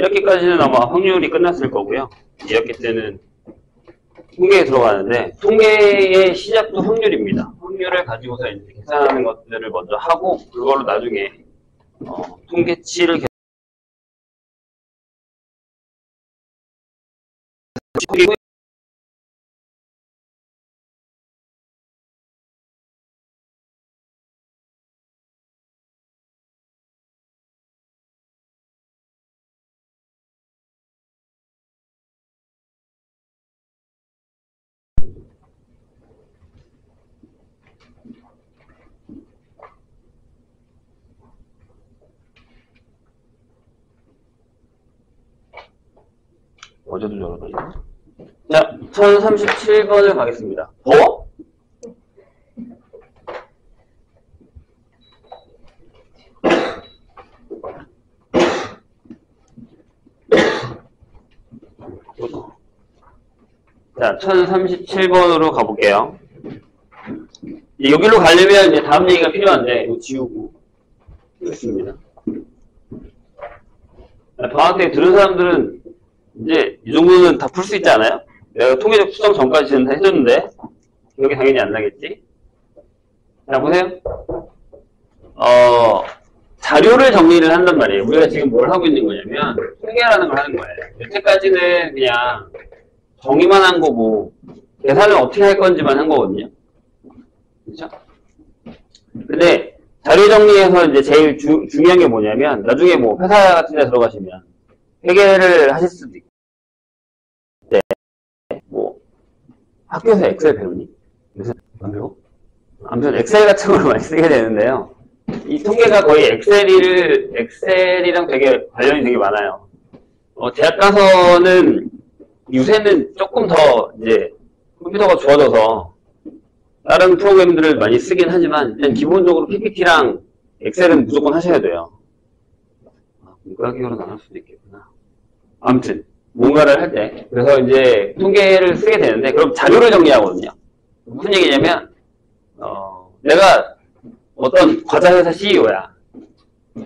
1학기까지는 아마 확률이 끝났을 거고요. 2학기 때는 통계에 들어가는데, 통계의 시작도 확률입니다. 확률을 가지고서 이제 계산하는 것들을 먼저 하고, 그걸로 나중에 통계치를 계산하고, 어제도 저러더니. 자, 1037번을 가겠습니다. 더워? 자, 1037번으로 가볼게요. 여기로 가려면 이제 다음 얘기가 필요한데, 이거 지우고. 있습니다. 방학 때 들은 사람들은 이제 이 정도는 다 풀 수 있지 않아요? 내가 통계적 수정 전까지는 다 해줬는데 기억이 당연히 안 나겠지? 자, 보세요. 자료를 정리를 한단 말이에요. 우리가 지금 뭘 하고 있는 거냐면 통계라는 걸 하는 거예요. 여태까지는 그냥 정의만 한 거고 계산을 어떻게 할 건지만 한 거거든요. 그렇죠? 근데 자료 정리에서 이제 제일 중요한 게 뭐냐면 나중에 뭐 회사 같은 데 들어가시면 회계를 하실 수도 있고 네. 뭐 학교에서 엑셀 배우니? 요새 안 배워? 아무튼 엑셀 같은 걸 많이 쓰게 되는데요. 이 통계가 거의 엑셀이랑 되게 관련이 되게 많아요. 대학 가서는 요새는 조금 더 이제 컴퓨터가 좋아져서 다른 프로그램들을 많이 쓰긴 하지만 일단 기본적으로 PPT랑 엑셀은 무조건 하셔야 돼요. 문과기호는 안 할 수도 있겠구나. 아무튼 뭔가를 할 때 그래서 이제 통계를 쓰게 되는데 그럼 자료를 정리하거든요. 무슨 얘기냐면 내가 어떤 과자회사 CEO야.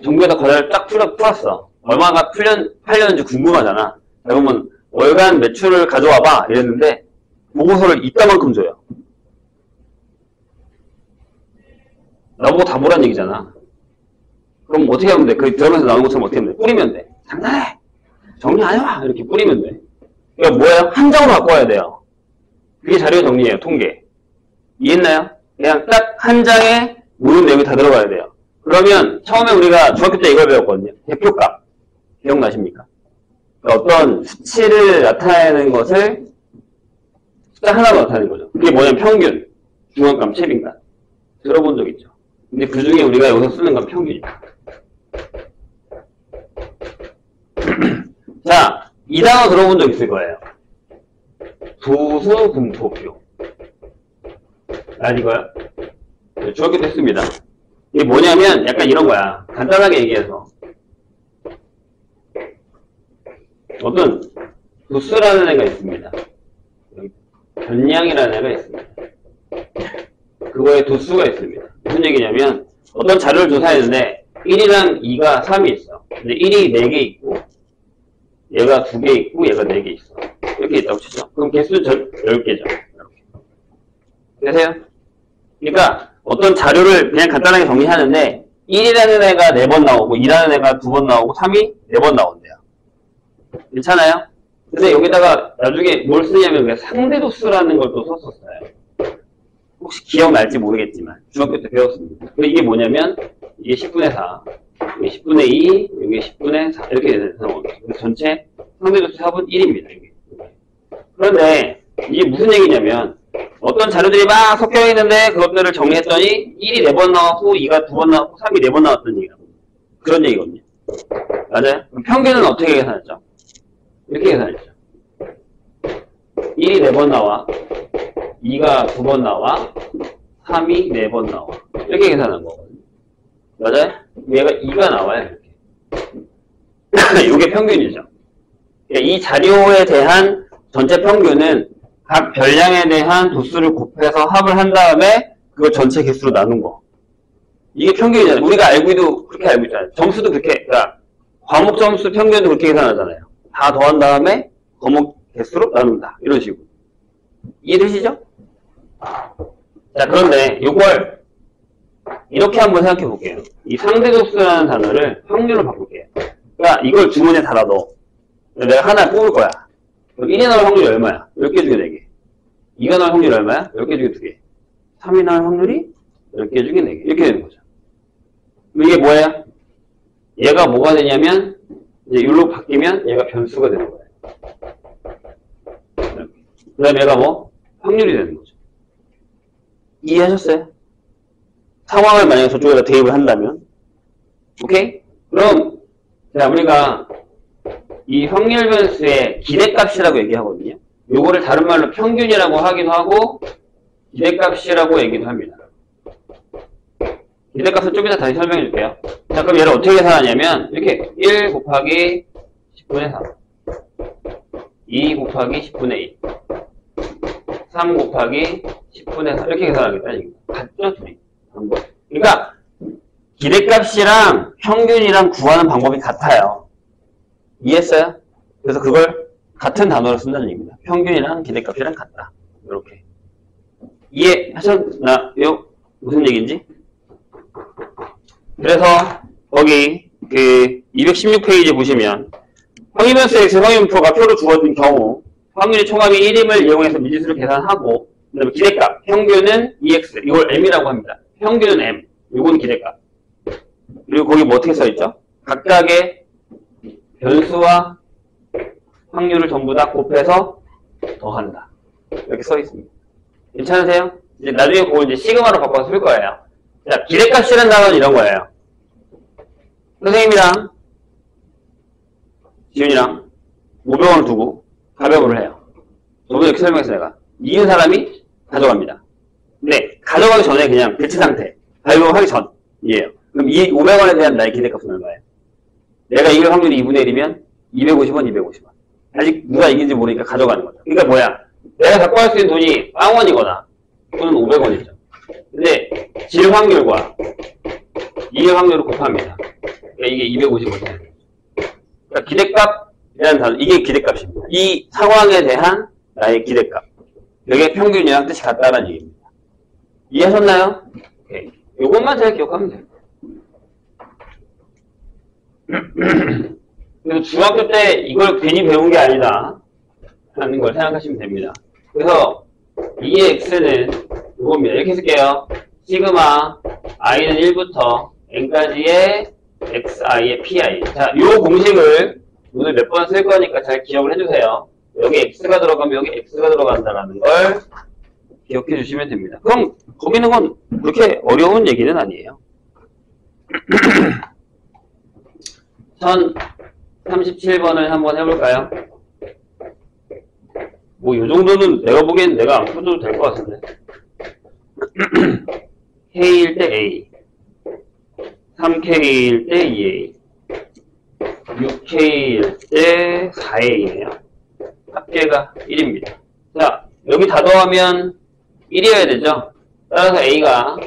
정부에다 과자를 딱 풀었어. 얼마가 팔렸는지 궁금하잖아. 그러면 월간 매출을 가져와봐 이랬는데 보고서를 이따만큼 줘요. 나보고 다 보란 얘기잖아. 그럼 어떻게 하면 돼? 그 드라마에서 나오는 것처럼 어떻게 하면 돼? 뿌리면 돼. 장난해. 정리 안 해와. 이렇게 뿌리면 돼. 그러니까 뭐예요? 한 장으로 갖고 와야 돼요. 그게 자료 정리예요. 통계. 이해했나요? 그냥 딱 한 장에 모든 내용이 다 들어가야 돼요. 그러면 처음에 우리가 중학교 때 이걸 배웠거든요. 대표값. 기억나십니까? 그러니까 어떤 수치를 나타내는 것을 숫자 하나로 나타내는 거죠. 그게 뭐냐면 평균, 중간값, 최빈값. 들어본 적 있죠? 근데 그 중에 우리가 여기서 쓰는 건 평균이다. 자, 이 단어 들어본 적 있을 거예요. 도수분포표. 이거요? 네, 중학교 때 했습니다. 이게 뭐냐면 약간 이런 거야. 간단하게 얘기해서 어떤 도수라는 애가 있습니다. 변량이라는 애가 있습니다. 그거에 도수가 있습니다. 무슨 얘기냐면 어떤 자료를 조사했는데 1이랑 2가 3이 있어. 근데 1이 4개 있고 얘가 2개 있고 얘가 4개 있어. 이렇게 있다고 치죠. 그럼 개수는 10개죠. 이렇게. 되세요? 그러니까 어떤 자료를 그냥 간단하게 정리하는데 1이라는 애가 4번 나오고 2라는 애가 2번 나오고 3이 4번 나온대요. 괜찮아요? 근데 여기다가 나중에 뭘 쓰냐면 그냥 상대도수라는 걸 또 썼었어요. 혹시 기억날지 모르겠지만 중학교 때 배웠습니다. 근데 이게 뭐냐면 이게 10분의 4, 이게 10분의 2, 이게 10분의 4 이렇게 되는 거죠. 전체 상대도수 합은 1입니다. 이게. 그런데 이게 무슨 얘기냐면 어떤 자료들이 막 섞여 있는데 그것들을 정리했더니 1이 4번 나왔고 2가 2번 나왔고 3이 4번 나왔던 얘기라고. 그런 얘기거든요. 맞아요? 그럼 평균은 어떻게 계산했죠? 이렇게 계산했죠. 1이 4번 나와 2가 2번 나와 3이 4번 나와 이렇게 계산한 거거든요. 맞아요? 얘가 2가 나와요. 이렇게. 이게 평균이죠. 이 자료에 대한 전체 평균은 각 별량에 대한 도수를 곱해서 합을 한 다음에 그걸 전체 개수로 나눈 거. 이게 평균이잖아요. 우리가 그렇게 알고 있잖아요. 점수도 그렇게, 그러니까 과목 점수 평균도 그렇게 계산하잖아요. 다 더한 다음에 과목 개수로 나눈다. 이런 식으로. 이해되시죠? 자, 그런데 이걸 이렇게 한번 생각해 볼게요. 이 상대급수라는 단어를 확률로 바꿀게요. 그러니까 이걸 주문에 달아 넣어. 내가 하나 뽑을 거야. 그럼 1이 나올 확률이 얼마야? 10개 중에 4개. 2가 나올 확률이 얼마야? 10개 중에 2개. 3이 나올 확률이 10개 중에 4개. 이렇게 되는 거죠. 그럼 이게 뭐예요? 얘가 뭐가 되냐면 이제 여기로 바뀌면 얘가 변수가 되는 거예요. 그 다음에 얘가 뭐? 확률이 되는 거죠. 이해하셨어요? 상황을 만약에 저쪽에다 대입을 한다면 오케이? 그럼 자 우리가 이 확률 변수의 기대값이라고 얘기하거든요. 요거를 다른 말로 평균이라고 하기도 하고 기대값이라고 얘기도 합니다. 기대값은 좀 이따 다시 설명해 줄게요. 자 그럼 얘를 어떻게 계산하냐면 이렇게 1 곱하기 10분의 3 2 곱하기 10분의 1 3 곱하기 10분의 4 이렇게 계산하겠다. 같죠? 둘이. 그러니까 기대값이랑 평균이랑 구하는 방법이 같아요. 이해했어요? 그래서 그걸 같은 단어로 쓴다는 얘기입니다. 평균이랑 기대값이랑 같다. 이렇게 이해하셨나요? 무슨 얘기인지? 그래서 거기 그 216페이지 보시면 확률변수 x 확률표가 표로 주어진 경우 확률의 총합이 1임을 이용해서 미지수를 계산하고 그다음에 기대값 평균은 2x 이걸 m이라고 합니다. 평균은 m 이건 기대값. 그리고 거기 뭐 어떻게 써있죠? 각각의 변수와 확률을 전부 다 곱해서 더한다. 이렇게 써있습니다. 괜찮으세요? 이제 나중에 그걸 이제 시그마로 바꿔서 쓸 거예요. 자, 기대값이라는 단어는 이런 거예요. 선생님이랑 지훈이랑 500원을 두고 가격을 해요. 저번에 이렇게 설명했어요, 내가. 이긴 사람이 가져갑니다. 근데 가져가기 전에 그냥 대치 상태. 가격을 하기 전이에요. 그럼 이 500원에 대한 나의 기대값은 얼마예요? 내가 이길 확률이 2분의 1이면 250원, 250원. 아직 누가 이긴지 모르니까 가져가는 거죠. 그러니까 뭐야? 내가 갖고 갈 수 있는 돈이 0원이거나 또는 500원이죠. 근데 질 확률과 이길 확률을 곱합니다. 그러니까 이게 250원이에요. 그러니까 기대값이라는 단어, 이게 기대값입니다. 이 상황에 대한 나의 기대값. 이게 평균이랑 뜻이 같다는 얘기입니다. 이해하셨나요? 오케이. 요것만 잘 기억하면 돼요. 그래서 중학교 때 이걸 괜히 배운 게 아니다 하는 걸 생각하시면 됩니다. 그래서 이 x는 이겁니다. 이렇게 쓸게요. 시그마 i는 1부터 n까지의 xi의 pi. 자, 이 공식을 오늘 몇 번 쓸 거니까 잘 기억을 해주세요. 여기 x가 들어가면 여기 x가 들어간다는 걸 기억해 주시면 됩니다. 그럼 거기는 건 그렇게 어려운 얘기는 아니에요. 1037번을 한번 해볼까요? 뭐, 요 정도는 내가 보기엔 내가 안 풀어도 될 것 같은데. K일 때 A, 3K일 때 2A, 6K일 때 4A네요. 합계가 1입니다. 자, 여기 다 더하면 1이어야 되죠? 따라서 A가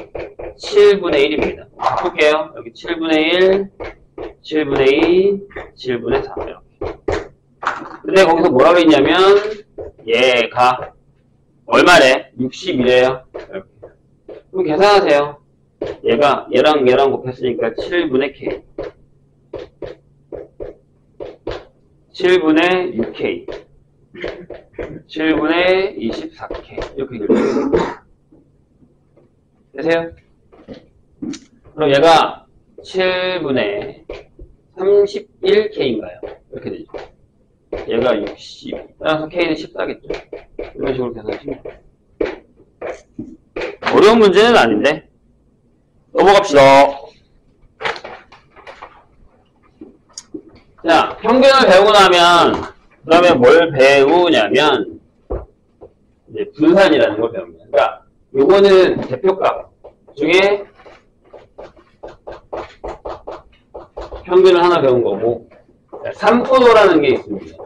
7분의 1입니다. 바꿀게요. 여기 7분의 1, 7분의 2, 7분의 4 이렇게. 근데 거기서 뭐라고 했냐면 얘가 얼마래? 60이래요. 이렇게. 그럼 계산하세요. 얘랑 곱했으니까 7분의 K 7분의 6K 7분의 24K 이렇게 결정해요. 되세요? 그럼 얘가 7분의 31K인가요? 이렇게 되죠. 얘가 60. 따라서 K는 14겠죠. 이런 식으로 계산하시면 돼요. 어려운 문제는 아닌데. 넘어갑시다. 자, 평균을 배우고 나면, 그 다음에 뭘 배우냐면, 이제 분산이라는 걸 배웁니다. 그러니까, 요거는 대표값 중에 평균을 하나 배운 거고, 산포도라는 게 있습니다.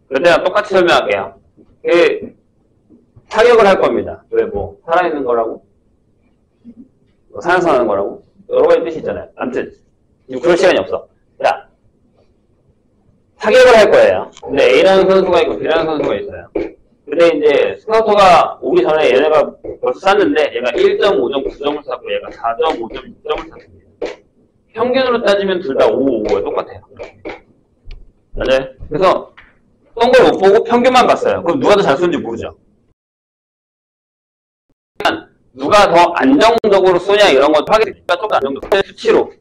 그때랑 똑같이 설명할게요. 타격을 할 겁니다. 왜 뭐, 살아있는 거라고? 산에서 하는 거라고? 여러 가지 뜻이 있잖아요. 아무튼 지금 그럴 시간이 없어. 자, 타격을 할 거예요. 근데 A라는 선수가 있고 B라는 선수가 있어요. 근데 이제 스카우터가 오기 전에 얘네가 벌써 쐈는데 얘가 1.5점 9점을 쐈고 얘가 4.5점 6점을 쐈습니다. 평균으로 따지면 둘 다 5, 5가 똑같아요. 맞아요? 그래서 쏜 걸 못 보고 평균만 봤어요. 그럼 누가 더 잘 쏘는지 모르죠. 누가 더 안정적으로 쏘냐 이런 거 확인하니까 조금 안정적으로 수치로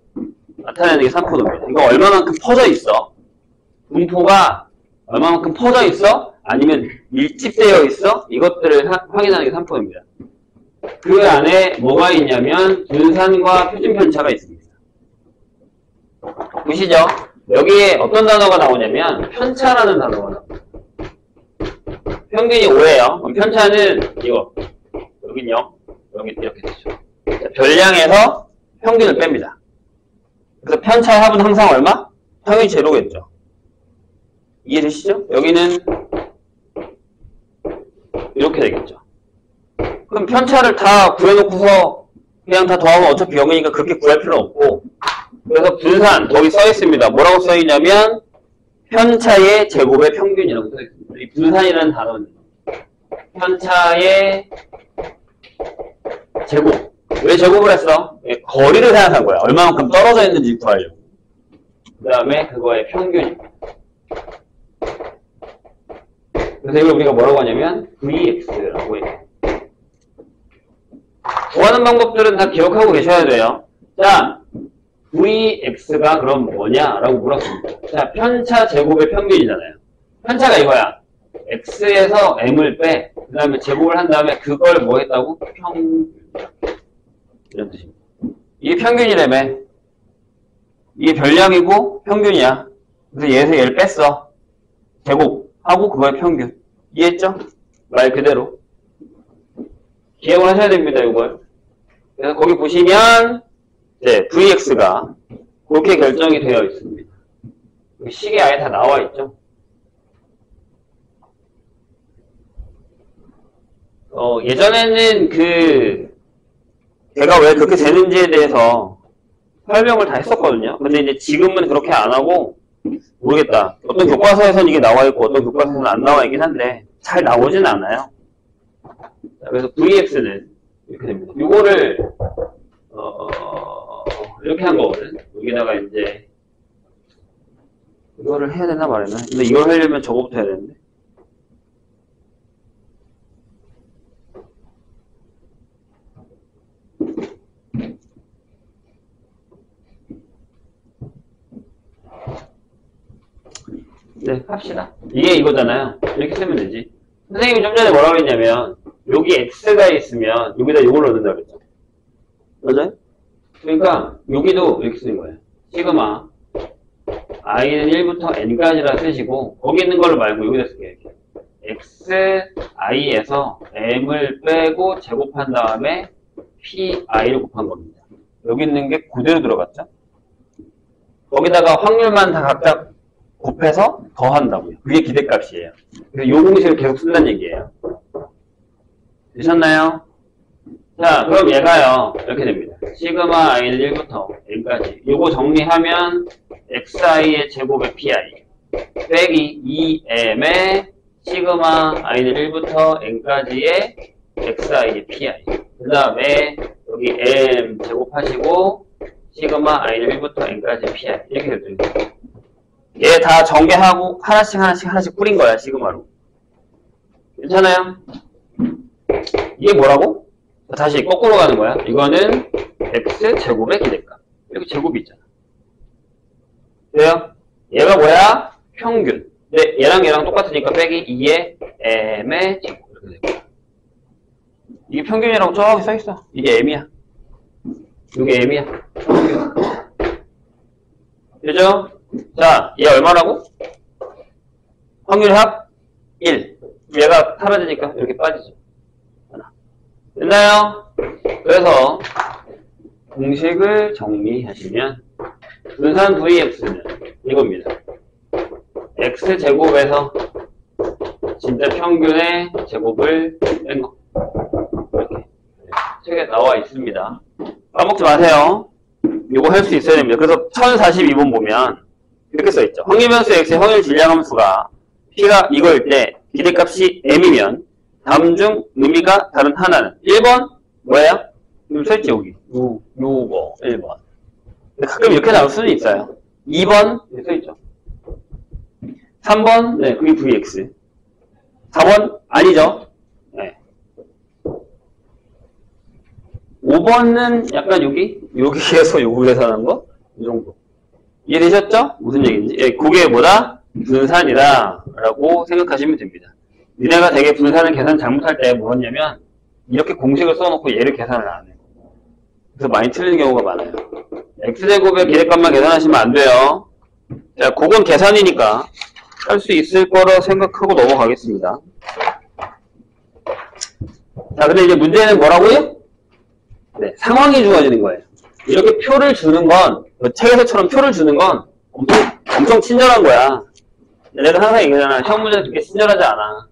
나타내는 게 산포도입니다. 이거 얼마만큼 퍼져 있어? 분포가 얼마만큼 퍼져 있어? 아니면 밀집되어 있어? 이것들을 확인하는 게 산포도입니다. 그 안에 뭐가 있냐면 분산과 표준 편차가 있습니다. 보시죠? 여기에 어떤 단어가 나오냐면 편차라는 단어가 나옵니다. 평균이 5예요. 그럼 편차는 이거 여긴 0, 여기 이렇게 되죠. 자, 별량에서 평균을 뺍니다. 그래서 편차의 합은 항상 얼마? 당연히 제로겠죠. 이해되시죠? 여기는 이렇게 되겠죠. 그럼 편차를 다 구해놓고서 그냥 다 더하면 어차피 0이니까 그렇게 구할 필요는 없고, 그래서 분산 거기 써 있습니다. 뭐라고 써 있냐면 편차의 제곱의 평균이라고 써 있습니다. 이 분산이라는 단어는 편차의 제곱. 왜 제곱을 했어? 거리를 생각한 거야. 얼마만큼 떨어져 있는지 구하려고. 그 다음에 그거의 평균입니다. 그래서 이걸 우리가 뭐라고 하냐면 VX라고 해요. 구하는 방법들은 다 기억하고 계셔야 돼요. 자, VX가 그럼 뭐냐라고 물었습니다. 자, 편차 제곱의 평균이잖아요. 편차가 이거야. X에서 M을 빼, 그 다음에 제곱을 한 다음에 그걸 뭐 했다고? 평균. 이런 뜻입니다. 이게 평균이라며. 이게 별량이고 평균이야. 그래서 얘에서 얘를 뺐어. 제곱하고 그거의 평균. 이해했죠? 말 그대로. 기억을 하셔야 됩니다, 이걸. 그래서 거기 보시면 네, VX가 그렇게 결정이 되어 있습니다. 식에 아예 다 나와 있죠. 예전에는 걔가 왜 그렇게 되는지에 대해서 설명을 다 했었거든요. 근데 이제 지금은 그렇게 안 하고, 모르겠다. 어떤 교과서에서는 이게 나와 있고 어떤 교과서에서는 안 나와 있긴 한데 잘 나오진 않아요. 그래서 VX는 이렇게 됩니다. 이거를 이렇게 한 거거든. 여기다가 이제 이거를 해야 되나 말이나. 근데 이걸 하려면 저거부터 해야 되는데. 네, 합시다. 이게 이거잖아요. 이렇게 쓰면 되지. 선생님이 좀 전에 뭐라고 했냐면 여기 X가 있으면 여기다 이걸 넣는다고 했죠. 맞아요? 그러니까 여기도 이렇게 쓰는 거예요. 시그마 i는 1부터 n까지라 쓰시고 거기 있는 걸로 말고 여기다 쓸게요. 이렇게. x i에서 m을 빼고 제곱한 다음에 pi를 곱한 겁니다. 여기 있는 게 그대로 들어갔죠? 거기다가 확률만 다 각자 곱해서 더한다고요. 그게 기대값이에요. 그래서 요 공식을 계속 쓴다는 얘기예요. 되셨나요? 자, 그럼 얘가요, 이렇게 됩니다. 시그마 i는 1부터 n까지. 요거 정리하면 xi의 제곱의 pi 빼기 2m의 시그마 i는 1부터 n까지의 xi의 pi. 그 다음에 여기 m 제곱하시고 시그마 i는 1부터 n까지 pi. 이렇게 됐죠. 얘 다 전개하고 하나씩 뿌린 거야, 시그마로. 괜찮아요? 이게 뭐라고? 다시 거꾸로 가는 거야. 이거는 x 제곱의 기대값. 여기 제곱이 있잖아. 돼요? 얘가 뭐야? 평균. 근데 얘랑 똑같으니까 빼기 2의 m의 제곱. 이렇게 되고. 이게 평균이라고 저기 써있어. 이게 m이야. 이게 m이야. 평균. 되죠? 자, 얘 얼마라고? 확률 합 1. 얘가 사라지니까 이렇게 빠지죠. 하나. 됐나요? 그래서 공식을 정리하시면 분산 VX는 이겁니다. X제곱에서 진짜 평균의 제곱을 뺀 거. 이렇게 책에 나와 있습니다. 까먹지 마세요. 요거 할 수 있어야 됩니다. 그래서 1042번 보면 이렇게 써있죠. 확률변수 x의 확률 질량함수가 p가 이거일 때 기대값이 m이면 다음 중 의미가 다른 하나는 1번 뭐예요? 이거 써있지 여기. 요거 1번. 가끔 이렇게 나올 수는 있어요. 2번 이렇게 써있죠. 3번 네 그게 vx. 4번 아니죠. 네. 5번은 약간 여기에서 요거 계산한 거? 이 정도. 이해되셨죠? 무슨 얘기인지. 예, 그게 뭐다? 분산이다. 라고 생각하시면 됩니다. 니네가 되게 분산을 계산 잘못할 때 뭐였냐면, 이렇게 공식을 써놓고 얘를 계산을 안 해요. 그래서 많이 틀리는 경우가 많아요. x제곱의 기대값만 계산하시면 안 돼요. 자, 그건 계산이니까 할 수 있을 거라 생각하고 넘어가겠습니다. 자, 근데 이제 문제는 뭐라고요? 네, 상황이 주어지는 거예요. 이렇게 표를 주는 건, 책에서처럼 표를 주는 건 엄청 친절한 거야. 내가 항상 얘기하잖아. 시험 문제는 그렇게 친절하지 않아.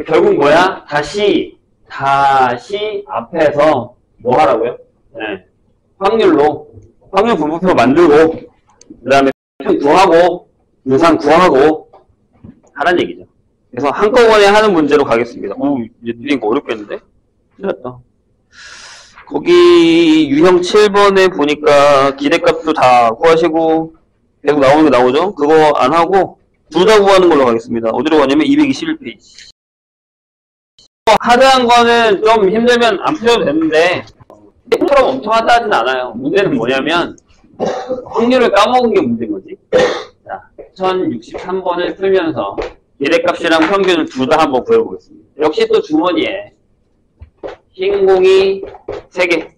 결국 뭐야? 다시 앞에서 뭐 하라고요? 네. 확률 분포표 만들고, 그 다음에 편 구하고, 유산 구하고, 하란 얘기죠. 그래서 한꺼번에 하는 문제로 가겠습니다. 이제 이거 어렵겠는데? 틀렸다. 거기 유형 7번에 보니까 기대값도 다 구하시고 계속 나오는 게 나오죠? 그거 안 하고 둘 다 구하는 걸로 가겠습니다. 어디로 가냐면 221페이지. 하드한 거는 좀 힘들면 안 푸셔도 되는데 처럼 엄청 하드하진 않아요. 문제는 뭐냐면 확률을 까먹은 게 문제인 거지. 자, 1063번을 풀면서 기대값이랑 평균을 둘 다 한번 구해보겠습니다. 역시 또 주머니에 흰 공이 3개,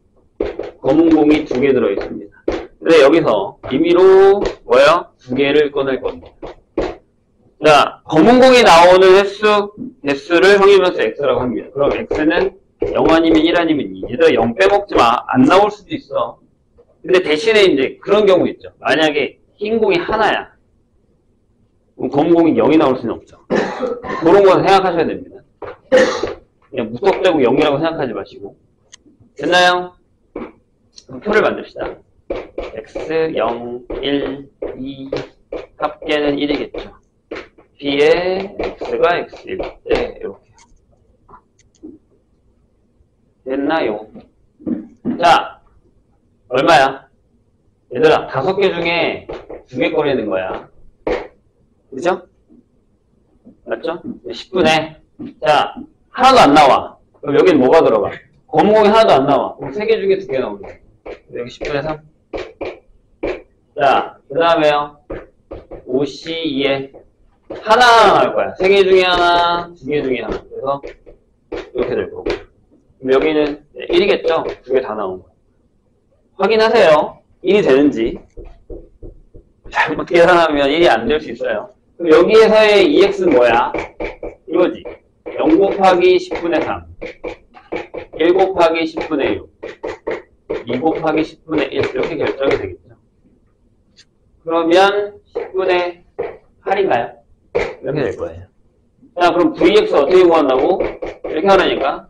검은 공이 2개 들어있습니다. 근데 여기서 임의로 뭐예요? 2개를 꺼낼 겁니다. 자, 검은 공이 나오는 횟수를 확률변수 x라고 합니다. 그럼 x는 0 아니면 1 아니면 2. 얘들아 0 빼먹지 마. 안 나올 수도 있어. 근데 대신에 이제 그런 경우 있죠. 만약에 흰 공이 하나야. 그럼 검은 공이 0이 나올 수는 없죠. 그런 건 생각하셔야 됩니다. 그냥 무턱대고 0이라고 생각하지 마시고. 됐나요? 그럼 표를 만듭시다. x, 0, 1, 2, 합계는 1이겠죠. b에 x가 x1 때 이렇게. 됐나요? 자, 얼마야? 얘들아, 5개 중에 2개 꺼내는 거야. 그죠? 맞죠? 10분에. 자, 하나도 안 나와. 그럼 여기는 뭐가 들어가? 검은 공이 하나도 안 나와. 그럼 3개 중에 2개 나오네. 여기 10분의 3. 자, 그 다음에요. 5C2에 하나 나올 거야. 3개 중에 하나, 2개 중에 하나. 그래서 이렇게 될 거고. 그럼 여기는 1이겠죠? 2개 다 나온 거야. 확인하세요. 1이 되는지. 잘못 계산하면 1이 안 될 수 있어요. 그럼 여기에서의 2x는 뭐야? 이거지. 0 곱하기 10분의 3, 1 곱하기 10분의 6, 2 곱하기 10분의 1 이렇게 결정이 되겠죠. 그러면 10분의 8인가요? 이렇게 될 거예요. 자, 그럼 vx 어떻게 구한다고? 이렇게 하라니까.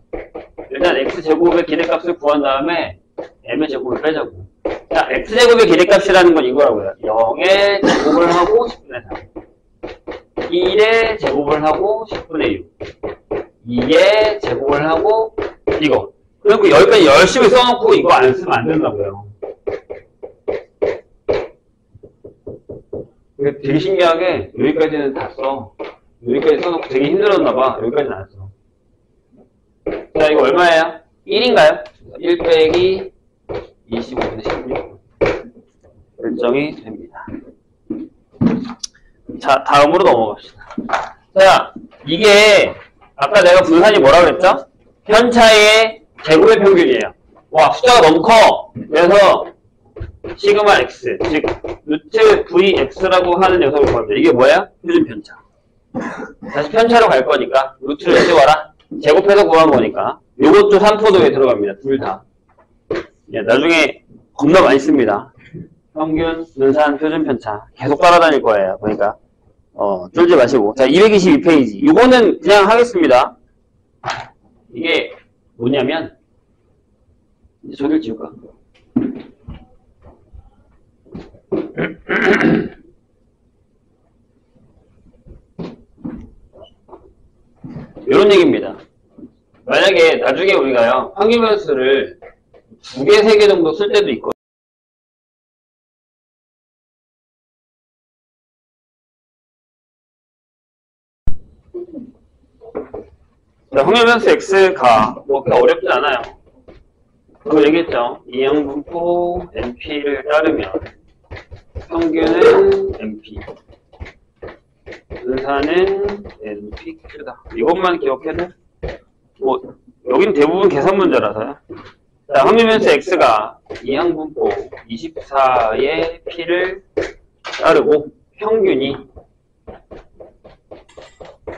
일단 x제곱의 기대값을 구한 다음에 m의 제곱을 빼자고. 자, x제곱의 기대값이라는 건 이거라고요. 0의 제곱을 하고 10분의 3. 1의 제곱을 하고 10분의 6. 2의 제곱을 하고 이거. 그리고 여기까지 열심히 써놓고 이거 안 쓰면 안 된다고요. 되게 신기하게 여기까지는 다 써. 여기까지 써놓고 되게 힘들었나봐. 여기까지는 안 써. 자, 이거 얼마예요? 1인가요? 1 빼기 25분의 16. 결정이 됩니다. 자, 다음으로 넘어갑시다. 자, 이게 아까 내가 분산이 뭐라고 그랬죠? 편차의 제곱의 평균이에요. 와, 숫자가 너무 커. 그래서 시그마 x, 즉 루트 vx라고 하는 녀석을 구합니다. 이게 뭐야? 표준 편차. 다시 편차로 갈 거니까 루트를 떼와라. 제곱해서 구한 거니까. 요것도 3포도에 들어갑니다. 둘 다. 예, 나중에 겁나 많이 씁니다. 평균, 분산, 표준 편차. 계속 따라다닐 거예요. 그러니까 쫄지 마시고. 자, 222페이지. 이거는 그냥 하겠습니다. 이게 뭐냐면 이제 저길 지울까? 이런 얘기입니다. 만약에 나중에 우리가요, 평균변수를 2개, 3개 정도 쓸 때도 있고, 평균변수 x가 뭐 그렇게 어렵지 않아요. 그거 얘기했죠. 이항분포 np를 따르면 평균은 np, 분산은 npq다. 이것만 기억해도 뭐 여기는 대부분 계산 문제라서요. 자, 평균변수 x가 이항분포 24의 p를 따르고 평균이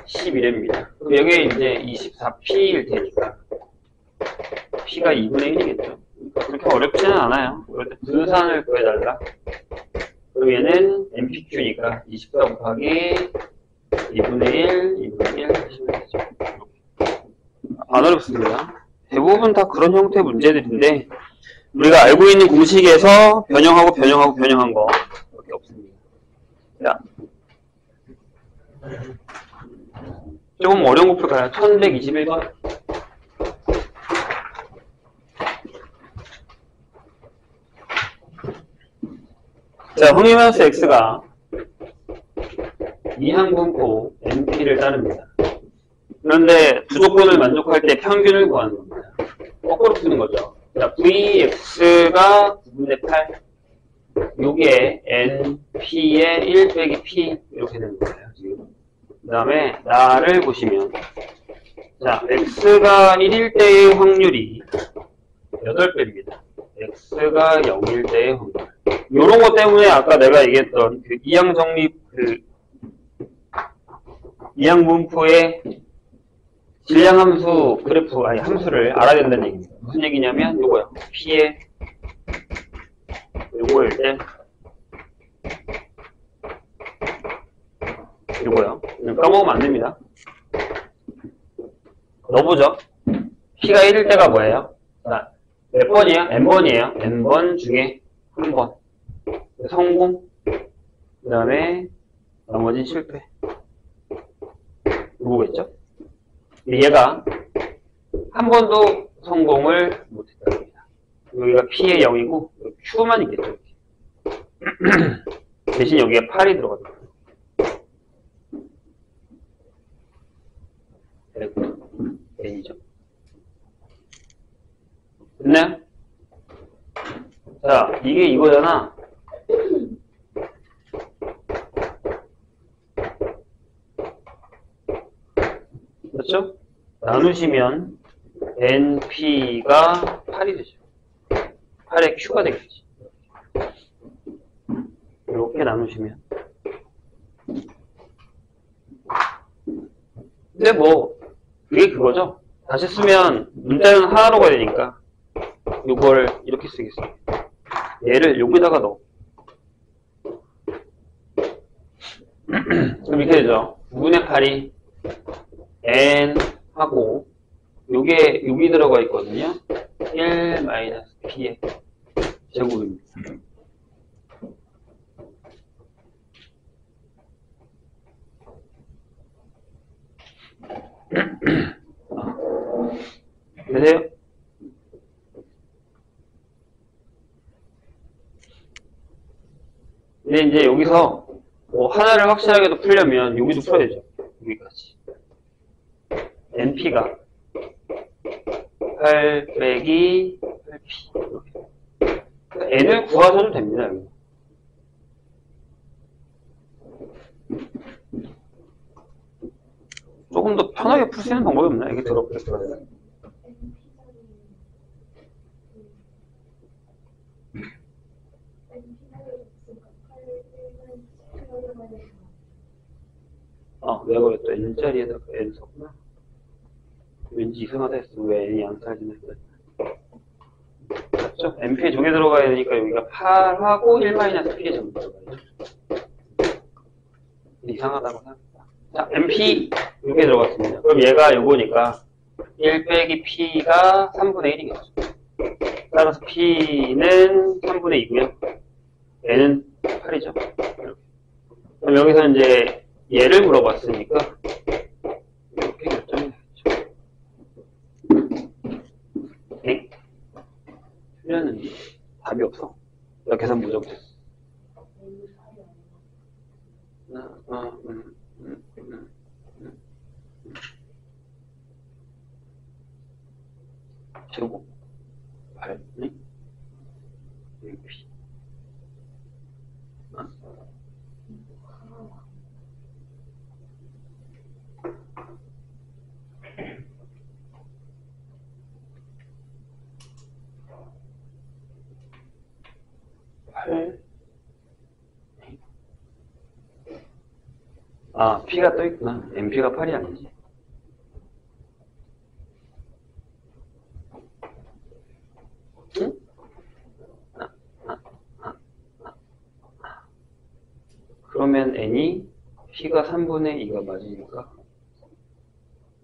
11입니다. 그럼 여기에 이제 24p일 테니까 p가 2분의 1이겠죠. 그렇게 어렵지는 않아요. 그럴 때 분산을 구해달라. 그럼 얘는 npq니까 24 곱하기 2분의 1, 2분의 1 하시면 되죠. 안 어렵습니다. 대부분 다 그런 형태의 문제들인데 우리가 알고 있는 공식에서 변형하고 변형한 거 그렇게 없습니다. 자, 조금 어려운 거 풀까요? 1121번. 자, 평균변수 x가 이항분포 np를 따릅니다. 그런데 두 조건을 만족할 때 평균을 구하는 겁니다. 거꾸로 쓰는 거죠. 자, vx가 9분의 8, 요게 np의 1 빼기 p 이렇게 되는 거예요. 지금. 그 다음에 나를 보시면, 자, x가 1일 때의 확률이 8배입니다. x가 0일 때의 확률. 요런 것 때문에 아까 내가 얘기했던 그 이항 정립, 이항 분포의 질량 함수 그래프, 아니 함수를 알아야 된다는 얘기입니다. 무슨 얘기냐면 요거요. p의 요거일 때 요거요. 까먹으면 안 됩니다. 넣어보죠. p가 1일 때가 뭐예요? 자, 몇 번이에요? n번이에요. n번 중에 한 번. 성공. 그 다음에 나머지는 실패. 요거겠죠? 얘가 한 번도 성공을 못했답니다. 여기가 p의 0이고 q만 있겠죠. 대신 여기에 8이 들어갑니다. n이죠. 됐나요? 자, 이게 이거잖아. 그렇죠? 나누시면 np가 8이 되죠. 8의 q가 되겠지. 이렇게 나누시면. 근데 뭐 이게 그거죠. 다시 쓰면 문자는 하나로 가야 되니까 이걸 이렇게 쓰겠습니다. 얘를 여기다가 넣어. 그럼 이렇게 되죠. 9분의 8이 n 하고 요게 여기 들어가 있거든요. 1-p의 제곱입니다. 되세요? 근데 이제 여기서 뭐 하나를 확실하게도 풀려면 여기도 풀어야 되죠. 여기까지. np가 8 빼기 8p. n을 구하셔도 됩니다. 여기. 조금 더 편하게 풀 수 있는 방법이 없나? 이게 들어가요. 내가 그랬다. n자리에다가 n 썼구나. 왠지 이상하다 했어. 왜 n이 안 사라지나 했더니. 맞죠? np에 저게 들어가야 되니까 여기가 8하고 1-p에 전부 들어가야죠. 이상하다고 생각합니다. 자, np 이렇게 들어갔습니다. 그럼 얘가 요거니까 1 빼기 p가 3분의 1이겠죠. 따라서 P는 3분의 2고요. N은 8이죠. 그럼 여기서 이제 얘를 물어봤으니까 이렇게 결정이 되겠죠. 엥? 틀렸는데 답이 없어. 나 계산 부족됐어. 제곱 8 P 아, P가 또 있구나. MP가 8이 아니지. 응? 그러면 N이 P가 3분의 2가 맞으니까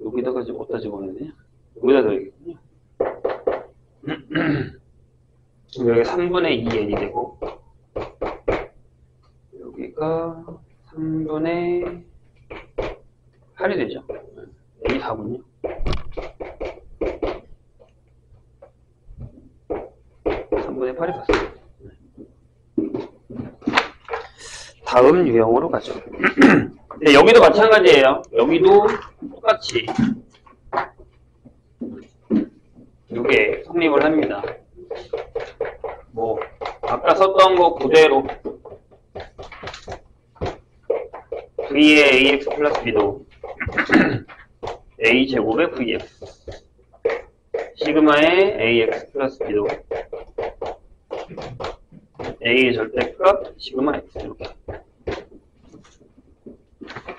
여기다가 지금 어디다 집어넣어야 되냐? 여기다 넣어야겠군요. 여기 3분의 2 N이 되고 여기가 3분의 8이 되죠. N이 4군요. 봤습니다. 다음 유형으로 가죠. 네, 여기도 마찬가지예요. 여기도 똑같이 이게 성립을 합니다. 뭐 아까 썼던 거 그대로 V의 AX 플러스 B도 A제곱의 VX 시그마의 AX 플러스 B도 A의 절대값 시그마 X 이렇게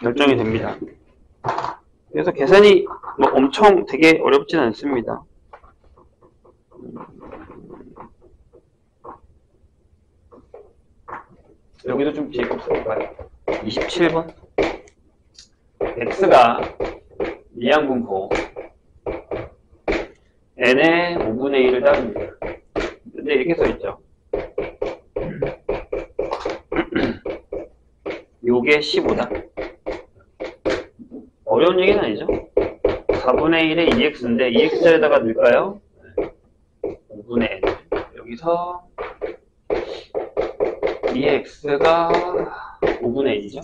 결정이 됩니다. 그래서 계산이 뭐 엄청 되게 어렵진 않습니다. 여기도 좀 제곱 써볼까요? 27번 X가 미양분포 N의 5분의 1을 따릅니다. 근데 이렇게 써있죠. 요게 15다. 어려운 얘기는 아니죠. 4분의 1의 2x인데 2x자리에다가 넣을까요? 5분의 n. 여기서 2x가 5분의 1이죠.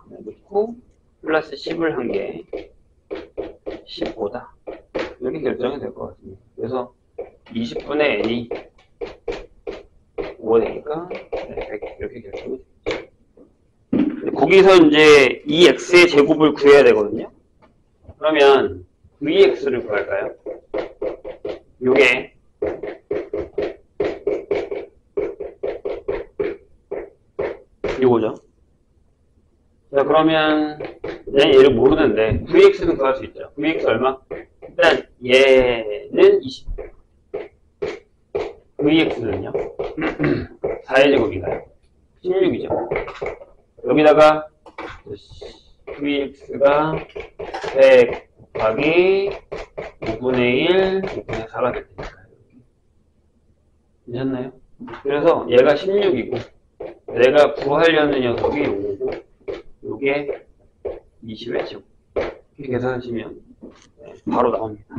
넣고 플러스 10을 한 개 15다. 이렇게 결정이 될 것 같습니다. 그래서 20분의 n이 5가 되니까 100 이렇게 결정이 됩니다. 거기서 이제 이 x의 제곱을 구해야 되거든요. 그러면 vx를 구할까요? 요게 요거죠. 자, 그러면 얘를 모르는데 vx는 구할 수 있죠. vx 얼마? 일단 얘는 20. vx는요? 4의 제곱인가요? 16이죠. 여기다가 vx가 100 곱하기 5분의 1, 5분의 4가 될 테니까요. 괜찮나요? 그래서 얘가 16이고 내가 구하려는 녀석이 요거고 요게 20의 제곱. 이렇게 계산하시면 바로 나옵니다.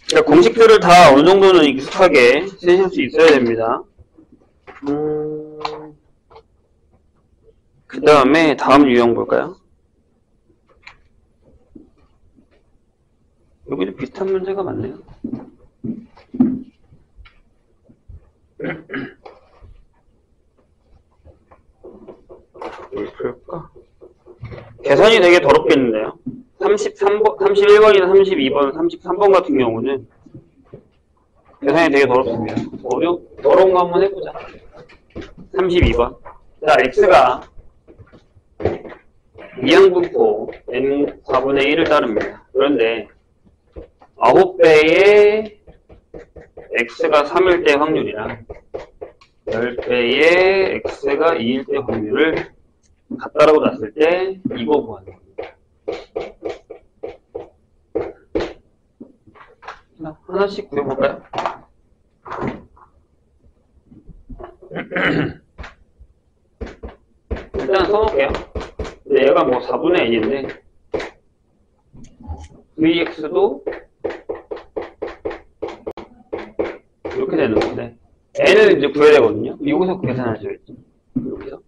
그러니까 공식들을 다 어느 정도는 익숙하게 쓰실 수 있어야 됩니다. 그 다음에 다음 유형 볼까요? 여기도 비슷한 문제가 많네요. 뭘 풀까? 계산이 되게 더럽겠는데요. 33번, 31번이나 32번, 33번 같은 경우는 계산이 되게 더럽습니다. 더러운 거 한번 해보자. 32번. 자, x가 미양분포 n 4분의 1을 따릅니다. 그런데 9배의 x가 3일 때 확률이랑 10배의 x가 2일 때 확률을 같다라고 놨을 때 이거 구하는 겁니다. 자, 하나씩 구해볼까요? 일단 써놓을게요. 근데 얘가 뭐 4분의 n인데 vx도 이렇게 되는 건데 n을 이제 구해야 되거든요. 여기서 계산하셔야죠. 여기서.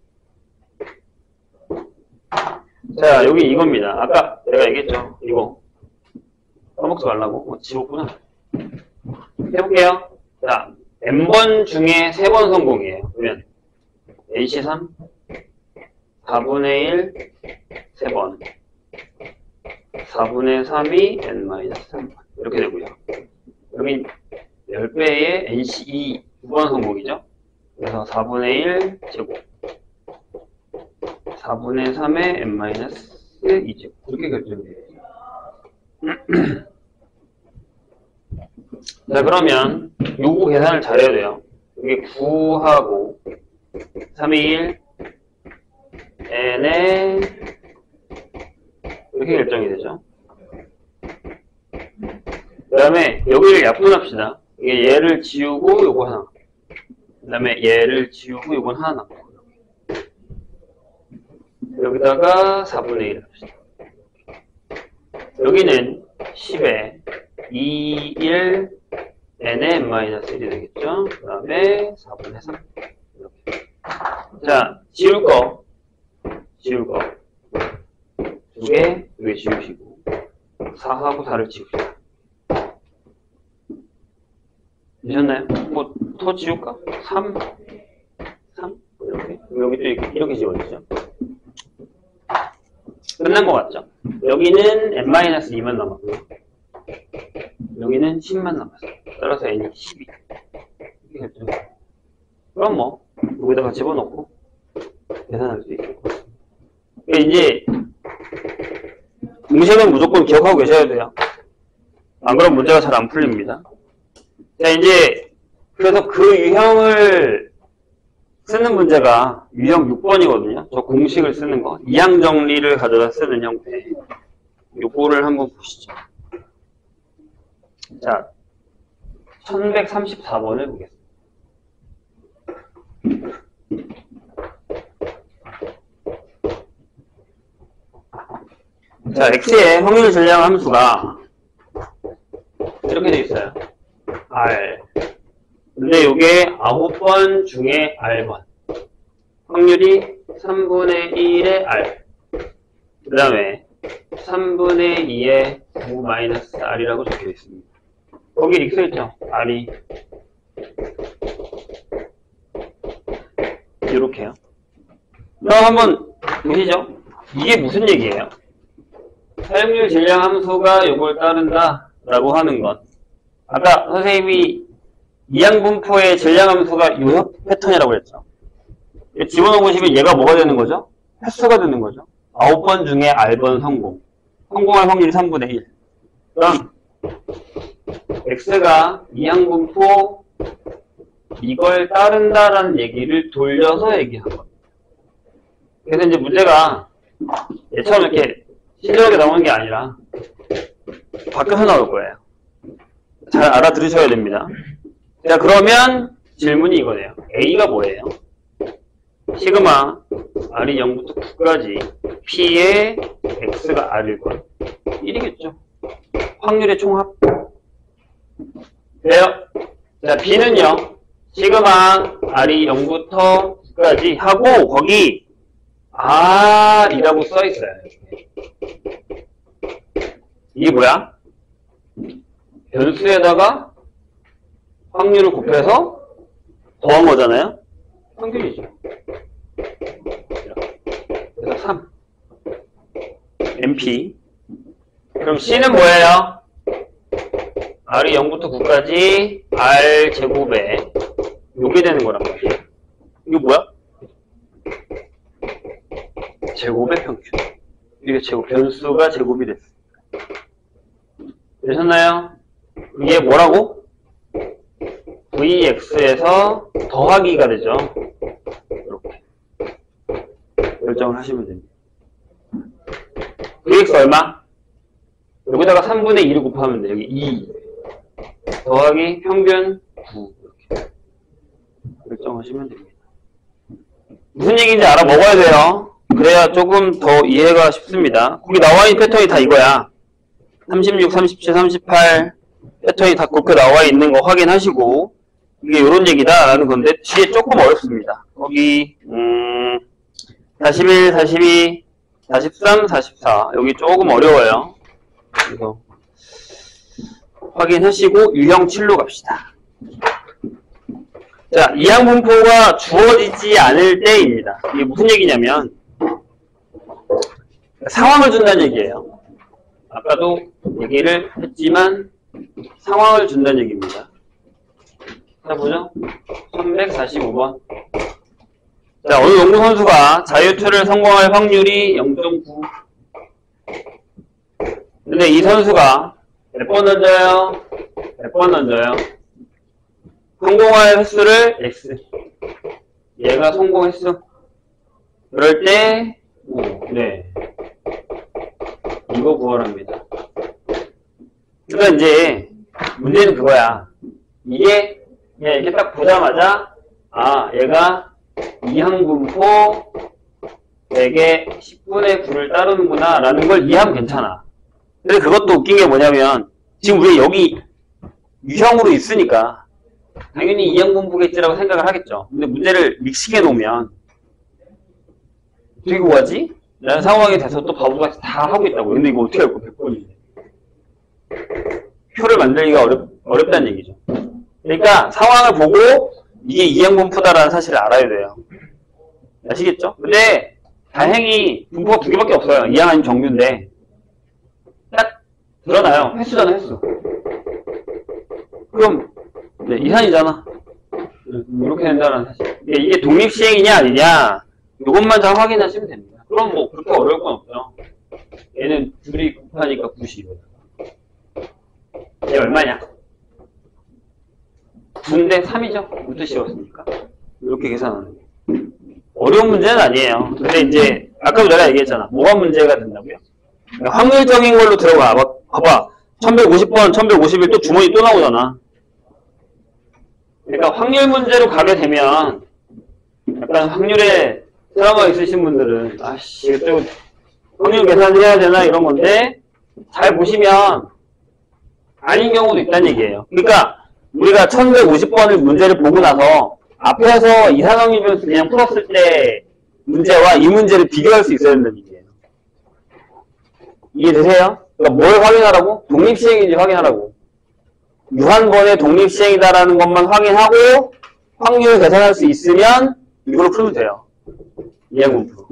자, 여기 이겁니다. 아까 내가 얘기했죠. 이거 써먹지 말라고. 지웠구나. 해볼게요. 자, n번 중에 3번 성공이에요. 그러면 nc3 4분의 1 3번 4분의 3이 n-3번 이렇게 되고요. 여기 10배의 nc2 2번 성공이죠. 그래서 4분의 1 제곱 4분의 3의 n-2 제곱 이렇게 결정돼요. 자, 그러면 요거 계산을 잘해야 돼요. 이게 9하고 3의 1 n에 이렇게 결정이 되죠. 그 다음에 여기를 약분합시다. 이게 얘를 지우고 요거 하나. 그 다음에 얘를 지우고 요건 하나 남고. 여기다가 4분의 1 합시다. 여기는 10에 2, 1, n의 n-1이 되겠죠. 그 다음에 4분의 3. 이렇게. 자, 지울 거. 2개, 2개 지우시고 4하고 4를 지우시고 되셨나요? 뭐 더 지울까? 3 이렇게 여기 또 이렇게 지워지죠. 끝난 것 같죠? 여기는 n-2만 남았고요. 여기는 10만 남았어요. 따라서 n이 12 이렇게 결정해요. 그럼 뭐 여기다가 집어넣고 계산할 수 있을 것 같습니다. 이제 공식은 무조건 기억하고 계셔야 돼요. 안 그러면 문제가 잘 안 풀립니다. 자, 이제 그래서 그 유형을 쓰는 문제가 유형 6번이거든요. 저 공식을 쓰는 거. 이항 정리를 가져다 쓰는 형태. 요거를 한번 보시죠. 자, 1134번을 보겠습니다. 자, x의 확률 전량 함수가 이렇게 되어 있어요. r. 근데 이게 9번 중에 r번. 확률이 3분의 1의 r. 그 다음에 3분의 2의 9-r이라고 적혀 있습니다. 거기 이렇게 써있죠. r이 이렇게요. 그럼 한번 보시죠. 이게 무슨 얘기예요? 사용률 질량 함수가 요걸 따른다 라고 하는 건 아까 선생님이 이항분포의 질량 함수가 요 패턴이라고 그랬죠. 집어넣으시면 얘가 뭐가 되는 거죠? 횟수가 되는 거죠. 9번 중에 r번 성공할 확률이 3분의 1. 그럼 x가 이항분포 이걸 따른다라는 얘기를 돌려서 얘기한 겁니다. 그래서 이제 문제가 얘처럼 이렇게 신중하게 나오는 게 아니라 바뀌어서 나올 거예요. 잘 알아들으셔야 됩니다. 자, 그러면 질문이 이거네요. A가 뭐예요? 시그마 R이 0부터 9까지 P의 X가 R일 거예요. 1이겠죠. 확률의 총합. 그래요? 자, B는요. 시그마 R이 0부터 9까지 하고 거기 R이라고 써있어요. 이게 뭐야? 변수에다가 확률을 곱해서 더한 거잖아요? 확률이죠. 그래서 3. MP. 그럼 C는 뭐예요? R이 0부터 9까지 R 제곱에 요게 되는 거란 말이에요. 이거 뭐야? 제곱의 평균. 이게 제곱, 변수가 제곱이 됐어요. 되셨나요? 이게 뭐라고? Vx에서 더하기가 되죠. 이렇게 결정을 하시면 됩니다. Vx 얼마? 여기다가 3분의 2를 곱하면 돼요. 여기 2. 더하기 평균 9 이렇게 결정하시면 됩니다. 무슨 얘기인지 알아먹어야 돼요. 그래야 조금 더 이해가 쉽습니다. 거기 나와있는 패턴이 다 이거야. 36, 37, 38 패턴이 다 그렇게 나와 있는 거 확인하시고 이게 이런 얘기다 라는 건데 뒤에 조금 어렵습니다. 거기 41, 42, 43, 44 여기 조금 어려워요. 그래서 확인하시고 유형 7로 갑시다. 자, 이항분포가 주어지지 않을 때입니다. 이게 무슨 얘기냐면 상황을 준다는 얘기예요. 아까도 얘기를 했지만 상황을 준다는 얘기입니다. 자, 보죠. 1145번. 자, 어느 농구 선수가 자유투를 성공할 확률이 0.9. 근데 이 선수가 몇 번 던져요? 몇 번 던져요? 성공할 횟수를 X. 얘가 성공 횟수. 그럴 때, 네. 이거 구하랍니다. 그러니까 이제, 문제는 그거야. 이게, 그냥 이렇게 딱 보자마자, 아, 얘가 이항분포 100에 10분의 9를 따르는구나, 라는 걸 이해하면 괜찮아. 근데 그것도 웃긴 게 뭐냐면, 지금 우리 여기 유형으로 있으니까, 당연히 이항분포겠지라고 생각을 하겠죠. 근데 문제를 믹싱해 놓으면, 어떻게 구하지? 라는 상황이 돼서 또 바보같이 다 하고 있다고. 근데 이거 어떻게 할까? 100번인데. 표를 만들기가 어렵다는 얘기죠. 그러니까 상황을 보고 이게 이항분포다라는 사실을 알아야 돼요. 아시겠죠? 근데 다행히 분포가 두 개밖에 없어요. 이항 아니면 정규인데 딱 드러나요. 횟수잖아, 횟수. 그럼 네, 이산이잖아. 이렇게 된다는 사실. 이게 독립시행이냐 아니냐 이것만 잘 확인하시면 됩니다. 그럼 뭐 그렇게 어려울 건 없죠. 얘는 둘이 곱하니까 90. 얘 얼마냐? 9인데 3이죠. 무슨 씌웠으니까. 이렇게 계산하는 게. 어려운 문제는 아니에요. 근데 이제 아까도 내가 얘기했잖아. 뭐가 문제가 된다고요? 그러니까 확률적인 걸로 들어가. 봐봐. 1150번, 1151 또 주머니 또 나오잖아. 그러니까 확률 문제로 가게 되면 약간 확률에 트라우마 있으신 분들은 아씨 이거 확률 계산을 해야 되나 이런 건데 잘 보시면 아닌 경우도 있다는 얘기예요. 그러니까 우리가 1150번을 문제를 보고 나서 앞에서 이산확률 변수 그냥 풀었을 때 문제와 이 문제를 비교할 수 있어야 된다는 얘기예요. 이해되세요? 그러니까 뭘 확인하라고? 독립시행인지 확인하라고. 유한번의 독립시행이다라는 것만 확인하고 확률을 계산할 수 있으면 이걸로 풀면 돼요. 이항분포.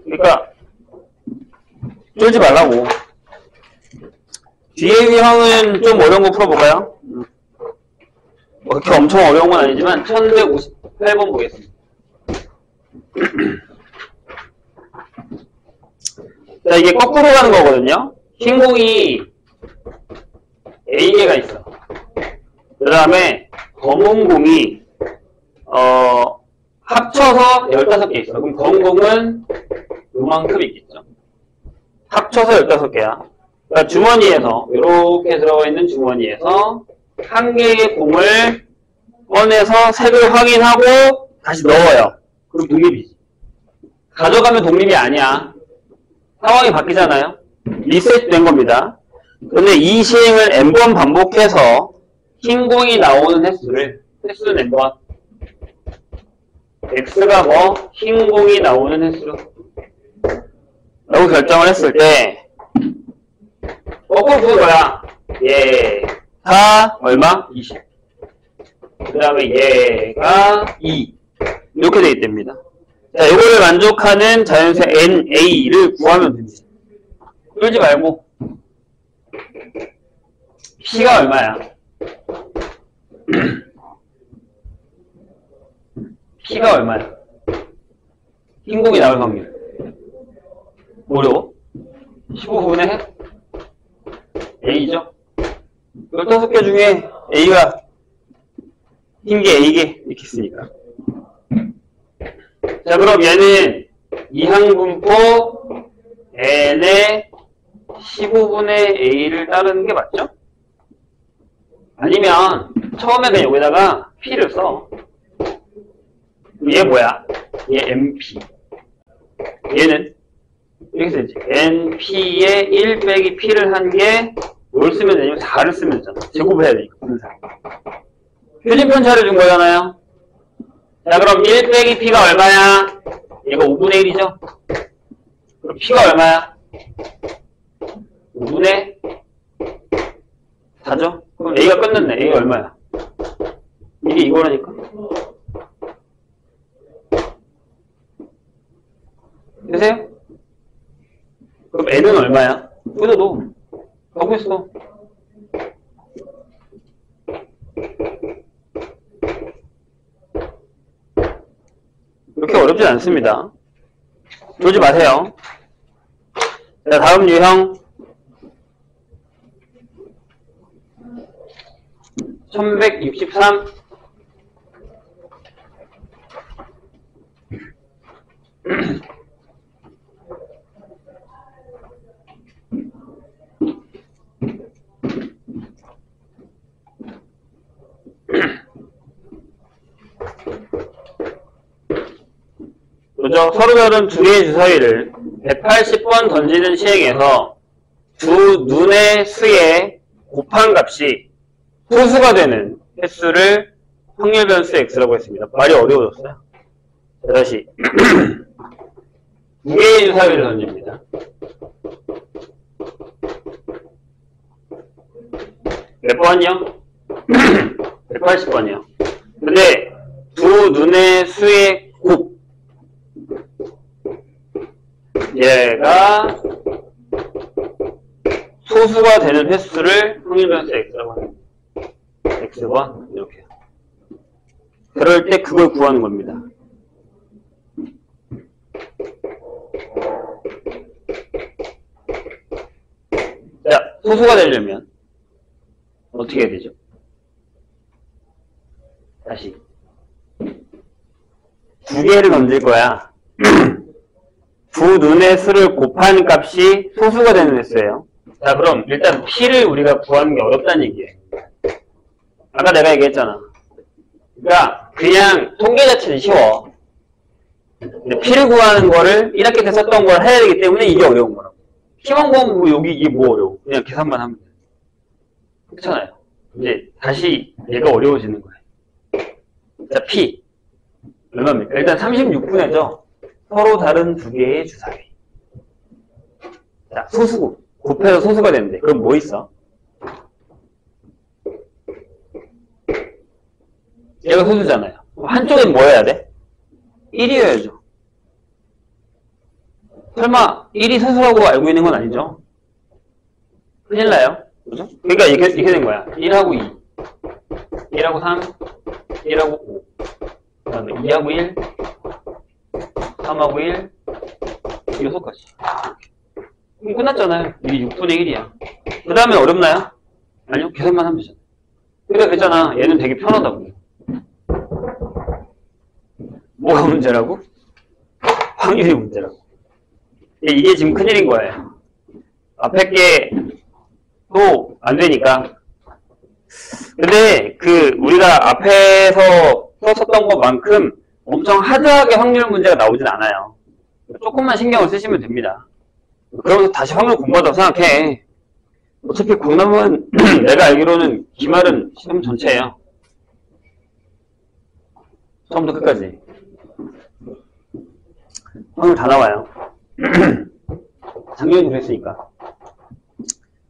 그러니까 쫄지 말라고. 뒤에 유형은 좀 어려운 거 풀어볼까요? 그렇게 엄청 어려운 건 아니지만 1158번 보겠습니다. 자, 이게 거꾸로 가는 거거든요. 흰 공이 A개가 있어. 그 다음에 검은 공이 합쳐서 15개 있어. 그럼 검은 공은 요만큼 있겠죠. 합쳐서 15개야. 그러니까 주머니에서 이렇게 들어가 있는 주머니에서 한 개의 공을 꺼내서 색을 확인하고 다시 넣어요. 그럼 독립이지. 가져가면 독립이 아니야. 상황이 바뀌잖아요. 리셋 된 겁니다. 그런데 이 시행을 n번 반복해서 흰 공이 나오는 횟수는 n번. x가 뭐? 흰 공이 나오는 횟수. 라고 결정을 했을 때 거꾸로 푸는 거야. 얘가 얼마? 20. 그 다음에 얘가 2. 이렇게 되어 있답니다. 자, 이거를 만족하는 자연수 NA를 구하면 됩니다. 끌지 말고. P가 얼마야? P가 얼마야? 흰 공이 나올 확률. 어려워? 15분의 A죠? 15개 중에 A가 흰 게 A개 이렇게 있으니까. 자, 그럼 얘는 이항분포 N의 15분의 A를 따르는 게 맞죠? 아니면 처음에 그냥 여기다가 P를 써. 얘 뭐야? 얘 NP. 얘는 이렇게 쓰지. NP에 1 빼기 P를 한 게 뭘 쓰면 되냐면 4를 쓰면 되잖아. 제곱해야 되니까. 표준 편차를 준 거잖아요. 자, 그럼 1 빼기 P가 얼마야? 얘가 5분의 1이죠? 그럼 P가 얼마야? 5분의 4죠? 그럼 A가 끝났네. A가 얼마야? 이게 이거라니까. 되세요? 그럼 N은 얼마야? 끊어도 하고 있어. 그렇게 어렵진 않습니다. 졸지 마세요. 자, 다음 유형 1163. 그죠? 서로 다른 두 개의 주사위를 180번 던지는 시행에서 두 눈의 수의 곱한 값이 소수가 되는 횟수를 확률 변수 x라고 했습니다. 말이 어려워졌어요. 자, 다시 두 개의 주사위를 던집니다. 몇 번이요? 180번이요. 근데 두 눈의 수의 곱, 얘가 소수가 되는 횟수를 확률 변수 x라고 합니다. x번 이렇게. 그럴 때 그걸 구하는 겁니다. 자, 소수가 되려면 어떻게 해야 되죠? 다시 두 개를 던질 거야. 두 눈의 수를 곱한 값이 소수가 되는 횟수예요. 자, 그럼 일단 P를 우리가 구하는 게 어렵다는 얘기예요. 아까 내가 얘기했잖아. 그러니까 그냥 통계 자체는 쉬워. 근데 P를 구하는 거를 1학기 때 썼던 걸 해야 되기 때문에 이게 어려운 거라고. P만 구하면 뭐 여기 이게 뭐 어려워. 그냥 계산만 하면 돼. 그렇잖아요. 이제 다시 얘가 어려워지는 거예요. 자, P 얼마입니까? 일단 36분의죠. 서로 다른 두 개의 주사위. 자, 소수 곱해서 소수가 되는데 그럼 뭐 있어? 얘가 소수잖아요. 한쪽엔 뭐 해야 돼? 1이어야죠. 설마 1이 소수라고 알고 있는 건 아니죠? 큰일 나요. 그죠? 그러니까 이렇게 된 거야. 1하고 2, 1하고 3, 1하고 5, 그 다음에 2하고 1, 3하고 1, 6까지. 그럼 끝났잖아요. 이게 6분의 1이야. 그 다음에 어렵나요? 아니요. 계산만 하면 되잖아. 그러니까 그랬잖아. 얘는 되게 편하다고. 뭐가 문제라고? 확률이 문제라고. 이게 지금 큰일인 거예요. 앞에 게 또 안 되니까. 근데 우리가 앞에서 썼던 것만큼 엄청 하드하게 확률 문제가 나오진 않아요. 조금만 신경을 쓰시면 됩니다. 그러면서 다시 확률 공부하다고 생각해. 어차피 공남은 내가 알기로는 기말은 시험 전체예요. 처음부터 끝까지. 확률 다 나와요. 작년에 그랬으니까.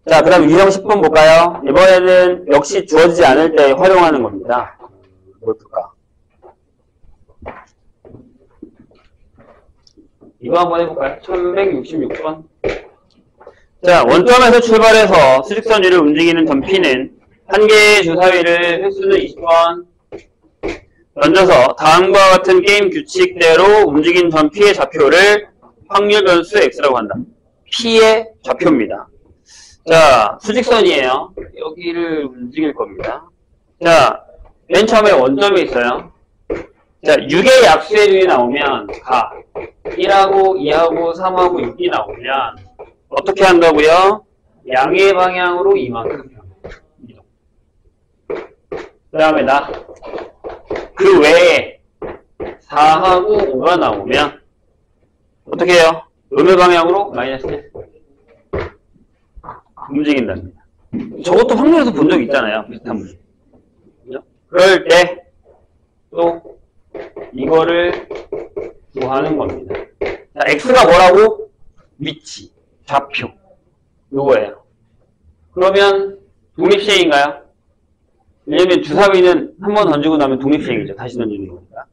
자, 그 다음 유형 10번 볼까요? 이번에는 역시 주어지지 않을 때 활용하는 겁니다. 뭘 볼까? 이거 한번 해볼까요? 1166번. 자, 원점에서 출발해서 수직선 위를 움직이는 점 P는 한 개의 주사위를 횟수는 20번 던져서 다음과 같은 게임 규칙대로 움직인 점 P의 좌표를 확률 변수 X라고 한다. P의 좌표입니다. 자, 수직선이에요. 여기를 움직일 겁니다. 자, 맨 처음에 원점이 있어요. 자, 6의 약수의 균이 나오면 1하고 2하고 3하고 6이 나오면 어떻게 한다고요? 양의 방향으로 이만큼 이동. 그 다음에 나. 그 외에 4하고 5가 나오면 어떻게 해요? 음의 방향으로 마이너스 1 움직인답니다. 저것도 확률에서 본 적 있잖아요. 비슷한 문제. 그죠? 그럴 때 또 이거를 구하는 겁니다. 자, x가 뭐라고? 위치, 좌표. 요거예요. 그러면 독립시행인가요? 왜냐면 주사위는 한 번 던지고 나면 독립시행이죠. 다시 던지는 거니까.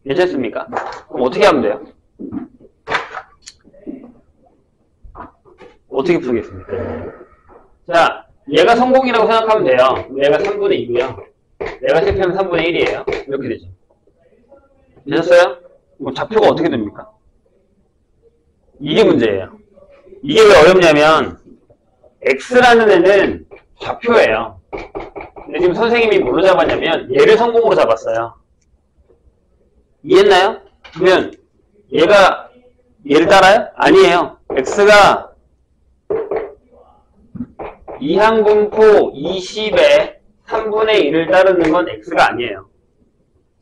괜찮습니까? 그럼 어떻게 하면 돼요? 어떻게 풀겠습니까? 자, 얘가 성공이라고 생각하면 돼요. 얘가 3분의 2고요. 얘가 실패하면 3분의 1이에요. 이렇게 되죠. 되셨어요? 그럼 좌표가 어떻게 됩니까? 이게 문제예요. 이게 왜 어렵냐면 x라는 애는 좌표예요. 근데 지금 선생님이 뭘로 잡았냐면 얘를 성공으로 잡았어요. 이해했나요? 그러면 얘가 얘를 따라요? 아니에요. x가 이항분포 20에 3분의 1을 따르는 건 x가 아니에요.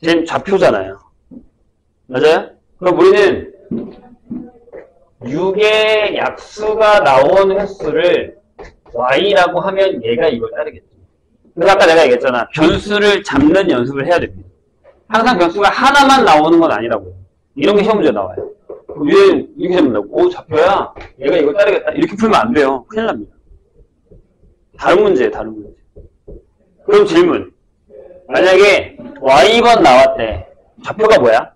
쟤는 좌표잖아요. 맞아요? 그럼 우리는 6의 약수가 나온 횟수를 y라고 하면 얘가 이걸 따르겠죠. 그래서 아까 내가 얘기했잖아. 변수를 잡는 연습을 해야 됩니다. 항상 변수가 하나만 나오는 건 아니라고요. 이런 게 시험 문제 나와요. 얘 이렇게 잡는다고. 오, 좌표야. 얘가 이걸 따르겠다. 이렇게 풀면 안 돼요. 큰일 납니다. 다른 문제예요, 다른 문제. 그럼 질문. 만약에 y번 나왔대. 좌표가 뭐야?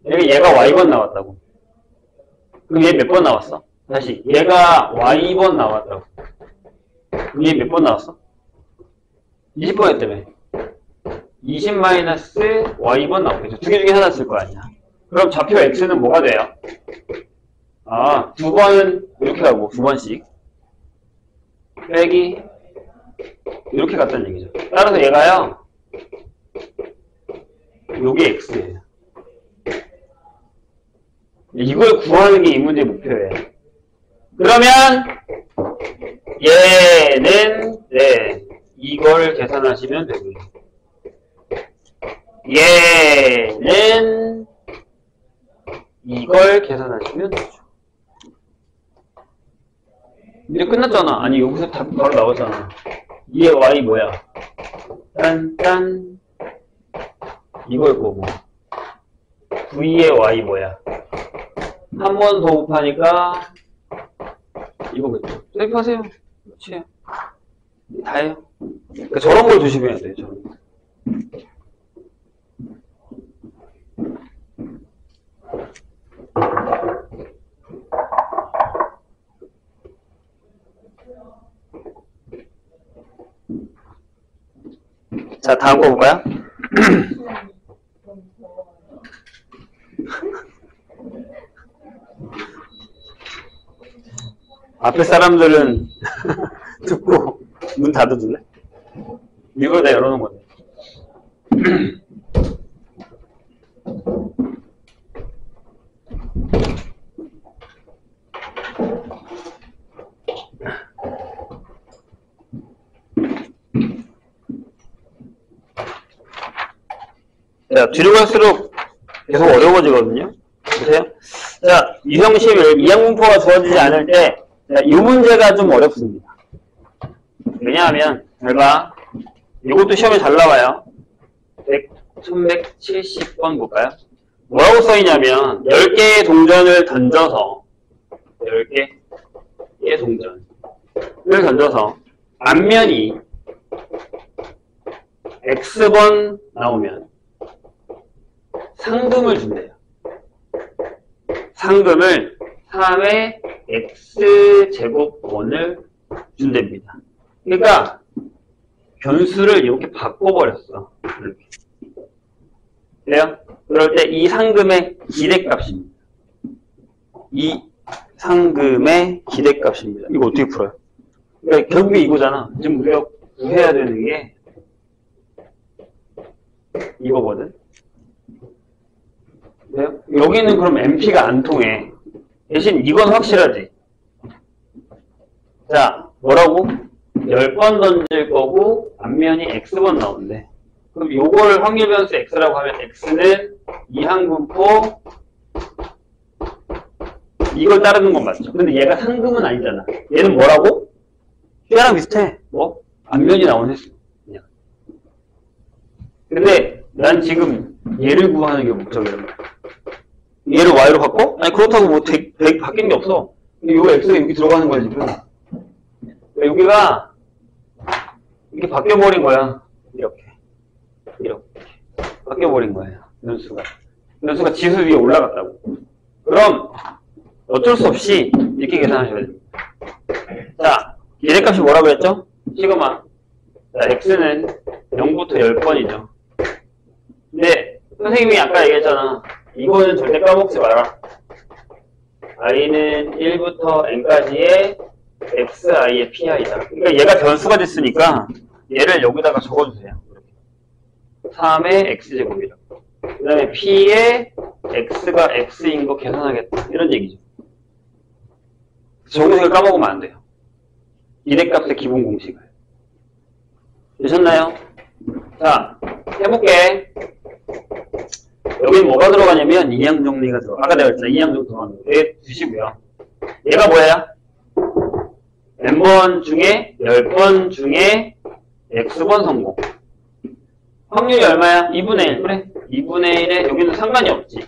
얘가 y번 나왔다고. 그럼 얘 몇 번 나왔어? 다시. 얘가 y번 나왔다고. 그럼 얘 몇 번 나왔어? 20번 했다며. 20-y번 나오겠죠. 두 개 중에 하나 쓸 거 아니야. 그럼 좌표 x는 뭐가 돼요? 아, 두 번은 이렇게 가고, 두 번씩. 빼기, 이렇게 갔다는 얘기죠. 따라서 얘가요, 요게 x예요. 이걸 구하는 게 이 문제의 목표예요. 그러면 얘는 네, 이걸 계산하시면 되고요. 얘는 이걸 계산하시면 되죠. 이제 끝났잖아. 아니 여기서 답이 바로 나오잖아. 2의 y 뭐야? 딴딴 이걸 거고 9의 y 뭐야? 한 번 더 곱하니까 이거겠죠. 셀프하세요. 그렇지. 다예요. 그러니까 저런 걸 조심해야 돼요. 저런 거. 자, 다음 거 볼까요? 앞에 사람들은 듣고 문 닫아줄래? 이걸 다 열어놓은 건데. 자, 뒤로 갈수록 계속 어려워지거든요. 보세요. 자, 유형식 이항분포가 주어지지 않을 때, 자, 이 문제가 좀 어렵습니다. 왜냐하면, 잘 봐. 이것도 시험에 잘 나와요. 1170번 볼까요? 뭐라고 써있냐면, 10개의 동전을 던져서, 10개의 동전을 던져서, 앞면이 X번 나오면, 상금을 준대요. 상금을 3의 x제곱원을 준답니다. 그러니까 변수를 이렇게 바꿔버렸어. 이렇게. 그래요? 그럴 때 이 상금의 기대값입니다. 이 상금의 기대값입니다. 이거 어떻게 풀어요? 그러니까 결국에 이거잖아. 지금 우리가 구해야 되는 게 이거거든. 여기는 그럼 MP가 안 통해. 대신 이건 확실하지. 자, 뭐라고? 10번 던질 거고 앞면이 X번 나온대. 그럼 요거를 확률 변수 x라고 하면 x는 이항분포 이걸 따르는 건 맞죠? 근데 얘가 상금은 아니잖아. 얘는 뭐라고? 얘랑 비슷해. 뭐? 앞면이 나온 횟수. 그냥. 근데 난 지금 얘를 구하는 게 목적이란 말이야. 얘를 y로 바꿔? 아니 그렇다고 뭐 바뀐 게 없어. 요 x가 여기 들어가는 거야 지금. 여기가 이렇게 바뀌어버린 거야. 이렇게 바뀌어버린 거예요. 변수가 지수 위에 올라갔다고. 그럼 어쩔 수 없이 이렇게 계산하셔야 됩니다. 자, 얘네값이 뭐라고 했죠? 시그마. 자, x는 0부터 10번이죠. 근데 선생님이 아까 얘기했잖아. 이거는 절대 까먹지 마라. i는 1부터 n까지의 xi의 pi다. 그러니까 얘가 변수가 됐으니까 얘를 여기다가 적어주세요. 3의 x제곱이라고. 그 다음에 p의 x가 x인 거 계산하겠다. 이런 얘기죠. 정식을 까먹으면 안 돼요. 이대값의 기본 공식을. 되셨나요? 자, 해볼게. 여기는 뭐가 들어가냐면 이항정리가 들어가. 아까 내가 했잖아. 이항정 들어가는 거. 얘 두시고요. 얘가 뭐야? n번 중에 10번 중에 x번 성공. 확률이 얼마야? 2분의 1. 그래. 2분의 1에 여기는 상관이 없지.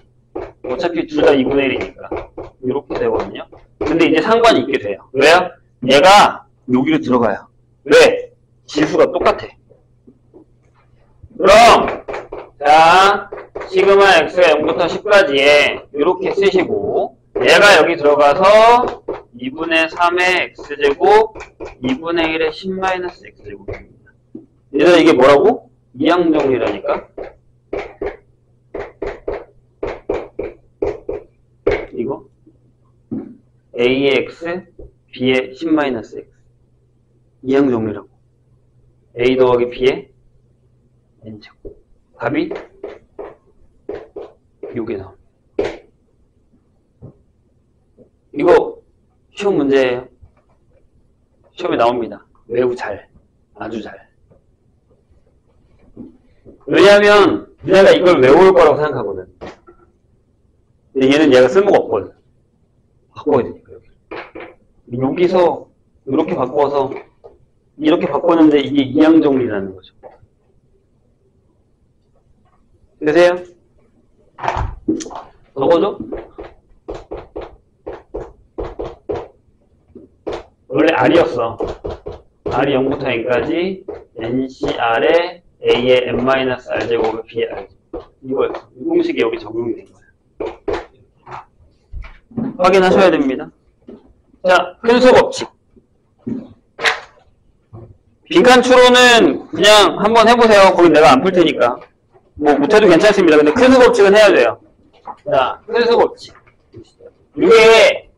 어차피 둘 다 2분의 1이니까. 이렇게 되거든요. 근데 이제 상관이 있게 돼요. 왜요? 얘가 여기로 들어가요. 왜? 지수가 똑같아. 그럼 자, 시그마 x가 0부터 10까지에 이렇게 쓰시고 얘가 여기 들어가서 2분의 3의 x제곱 2분의 1의 10-x제곱입니다. 얘들아 이게 뭐라고? 이항정리라니까? 이거? a의 x, b의 10-x 이항정리라고. a 더하기 b의 n제곱. 답이 요게 나옵니다. 이거 시험 문제예요. 시험에 나옵니다. 매우 잘. 아주 잘. 왜냐하면 내가 이걸 외울 거라고 생각하거든. 근데 얘는 얘가 쓸모가 없거든. 바꿔야 되니까 여기서 이렇게 바꿔서 이렇게 바꿨는데 이게 이항정리라는 거죠. 되세요? 적어줘? 원래 R이었어. R이 0부터 N까지 NCR에 A의 N-R 제곱에 B의 R 제곱. 이거였어. 이 공식이 여기 적용이 된 거야. 확인하셔야 됩니다. 자, 큰수 법칙. 빈칸 추론은 그냥 한번 해보세요. 거기 내가 안 풀 테니까. 뭐 못해도 괜찮습니다. 근데 큰수 법칙은 해야 돼요. 자, 큰수 법칙. 이게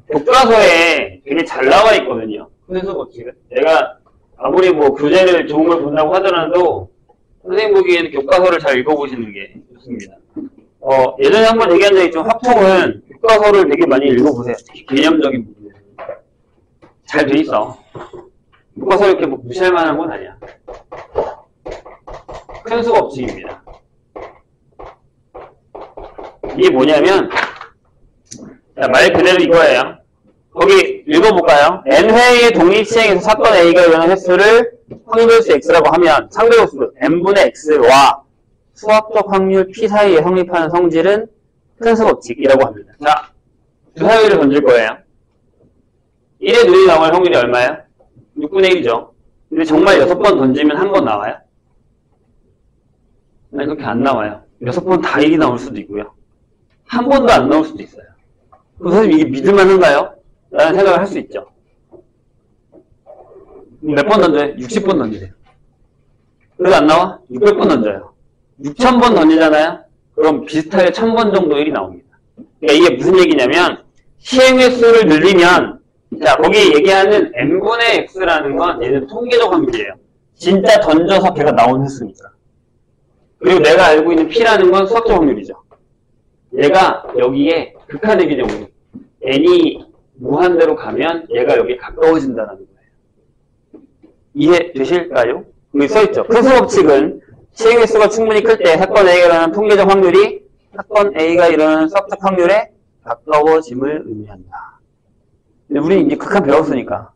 교과서에 되게 잘 나와 있거든요. 큰수 법칙은. 내가 아무리 뭐 교재를 좋은 걸 본다고 하더라도 선생님 보기에는 교과서를 잘 읽어보시는 게 좋습니다. 예전에 한번 얘기한 적이 있지만 확통은 교과서를 되게 많이 읽어보세요. 특히 개념적인 부분에 잘 돼 있어. 교과서 이렇게 뭐 무시할 만한 건 아니야. 큰수 법칙입니다. 이게 뭐냐면 자, 말 그대로 이거예요. 거기 읽어볼까요? n회의 독립시행에서 사건 A가 일어난 횟수를 확률변수 X라고 하면 상대호수 n분의 X와 수학적 확률 P 사이에 성립하는 성질은 큰수 법칙이라고 합니다. 자, 주사위를 던질 거예요. 1의 눈이 나올 확률이 얼마예요? 6분의 1이죠. 근데 정말 6번 던지면 한 번 나와요? 아니, 그렇게 안 나와요. 6번 다 1이 나올 수도 있고요. 한 번도 안 나올 수도 있어요. 그럼 선생님 이게 믿을만한가요? 라는 생각을 할 수 있죠. 몇 번 던져요? 60번 던지세요. 그래도 안 나와? 600번 던져요. 6000번 던지잖아요? 그럼 비슷하게 1000번 정도 1이 나옵니다. 그러니까 이게 무슨 얘기냐면 시행횟수를 늘리면 자 거기 얘기하는 n분의 x라는 건 얘는 통계적 확률이에요. 진짜 던져서 걔가 나온 횟수니까. 그리고 내가 알고 있는 p라는 건 수학적 확률이죠. 얘가 여기에 극한의 경우 n이 무한대로 가면 얘가 여기 가까워진다는 거예요. 이해되실까요? 여기 써있죠. 큰수 법칙은 시행 횟수가 충분히 클 때 사건 A가 일어나는 통계적 확률이 사건 A가 일어나는 수학적 확률에 가까워짐을 의미한다. 근데 우리 이제 극한 배웠으니까.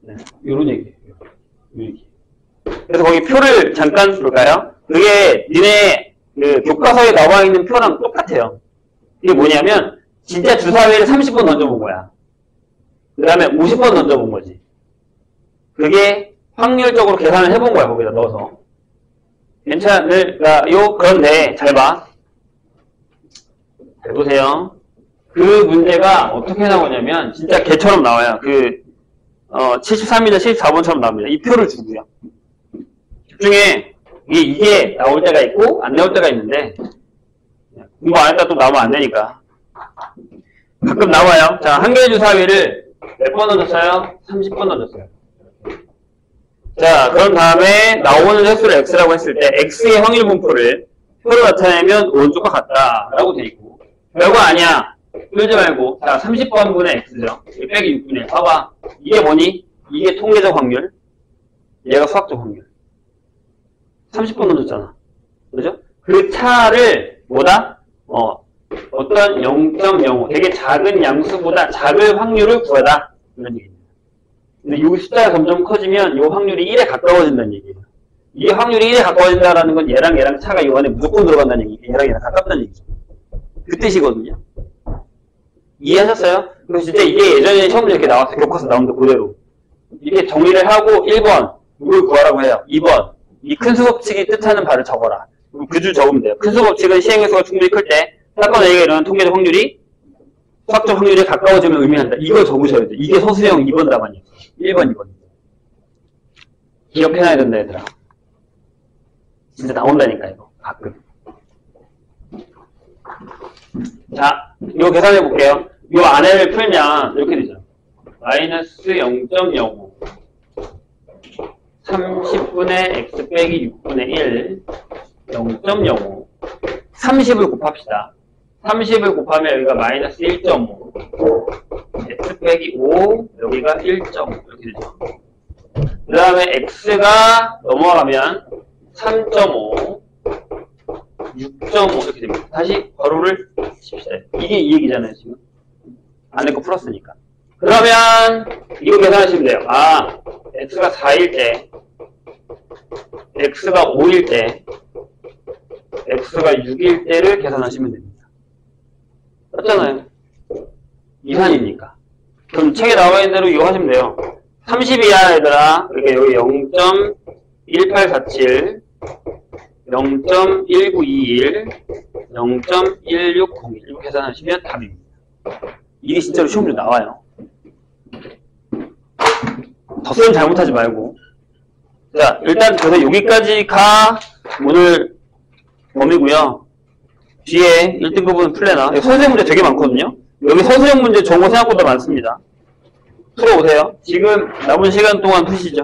네, 요런 얘기예요. 그래서 거기 표를 잠깐 볼까요? 그게 니네 그 교과서에 나와 있는 표랑 똑같아요. 이게 뭐냐면 진짜 주사위를 30번 던져본 거야. 그 다음에 50번 던져본 거지. 그게 확률적으로 계산을 해본 거야. 거기다 넣어서. 괜찮을까요? 그런데 잘 봐. 잘 보세요. 그 문제가 어떻게 나오냐면 진짜 개처럼 나와요. 73이나 74번처럼 나옵니다. 이 표를 주고요. 중에 이게 나올 때가 있고 안 나올 때가 있는데 공부 안 했다 또 나오면 안 되니까 가끔 나와요. 자, 한 개의 주사위를 몇 번 던졌어요? 30번 던졌어요. 자, 그런 다음에 나오는 횟수를 x라고 했을 때 x의 확률 분포를 표로 나타내면 오른쪽과 같다 라고 돼 있고 별거 아니야. 끌지 말고 자, 30번분의 x죠. 빼기 6분의 1. 봐봐. 이게 뭐니? 이게 통계적 확률, 얘가 수학적 확률. 30번 던졌잖아. 그죠? 그 차를 뭐다? 어떤 0.05 되게 작은 양수보다 작은 확률을 구하다. 이런 얘기입니다. 근데 이 숫자가 점점 커지면 이 확률이 1에 가까워진다는 얘기예요. 이 확률이 1에 가까워진다는 건 얘랑 차가 이 안에 무조건 들어간다는 얘기예요. 얘랑 가깝다는 얘기죠. 그 뜻이거든요. 이해하셨어요? 그리고 진짜 이게 예전에 처음 이렇게 나왔어요. 교과서 나오는데 그대로. 이렇게 정리를 하고 1번 이걸 구하라고 해요. 2번 이 큰 수법칙이 뜻하는 바를 적어라. 그 줄 적으면 돼요. 큰 수법칙은 시행횟수가 충분히 클 때 사건 A가 일어나는 통계적 확률이 수학적 확률에 가까워짐을 의미한다. 이거 적으셔야 돼요. 이게 서술형 2번 답안이에요. 1번, 2번. 기억해놔야 된다, 얘들아. 진짜 나온다니까, 이거. 가끔. 자, 이거 계산해 볼게요. 이 안에를 풀면 이렇게 되죠. 마이너스 0.05 30분의 x 빼기 6분의 1 0.05 30을 곱합시다. 30을 곱하면 여기가 마이너스 1.5 x 빼기 5 여기가 1.5 이렇게 되죠. 그 다음에 x가 넘어가면 3.5 6.5 이렇게 됩니다. 다시 괄호를 칩시다. 이게 이 얘기잖아요, 지금. 안에 거 풀었으니까. 그러면 이거 계산하시면 돼요. 아, x가 4일 때, x가 5일 때, x가 6일 때를 계산하시면 됩니다. 맞잖아요. 이산이니까. 그럼 책에 나와 있는 대로 이거 하시면 돼요. 30이야, 얘들아. 그러니까 여기 0.1847 0.1921 0.1601 이렇게 계산하시면 답입니다. 이게 진짜로 시험 문제 나와요. 덧셈 잘못하지 말고. 자, 일단 그래서 여기까지가 오늘 범위고요. 뒤에 1등 부분은 풀레나. 서술형 문제 되게 많거든요. 여기 서술형 문제 정보 생각보다 많습니다. 풀어보세요. 지금 남은 시간 동안 푸시죠.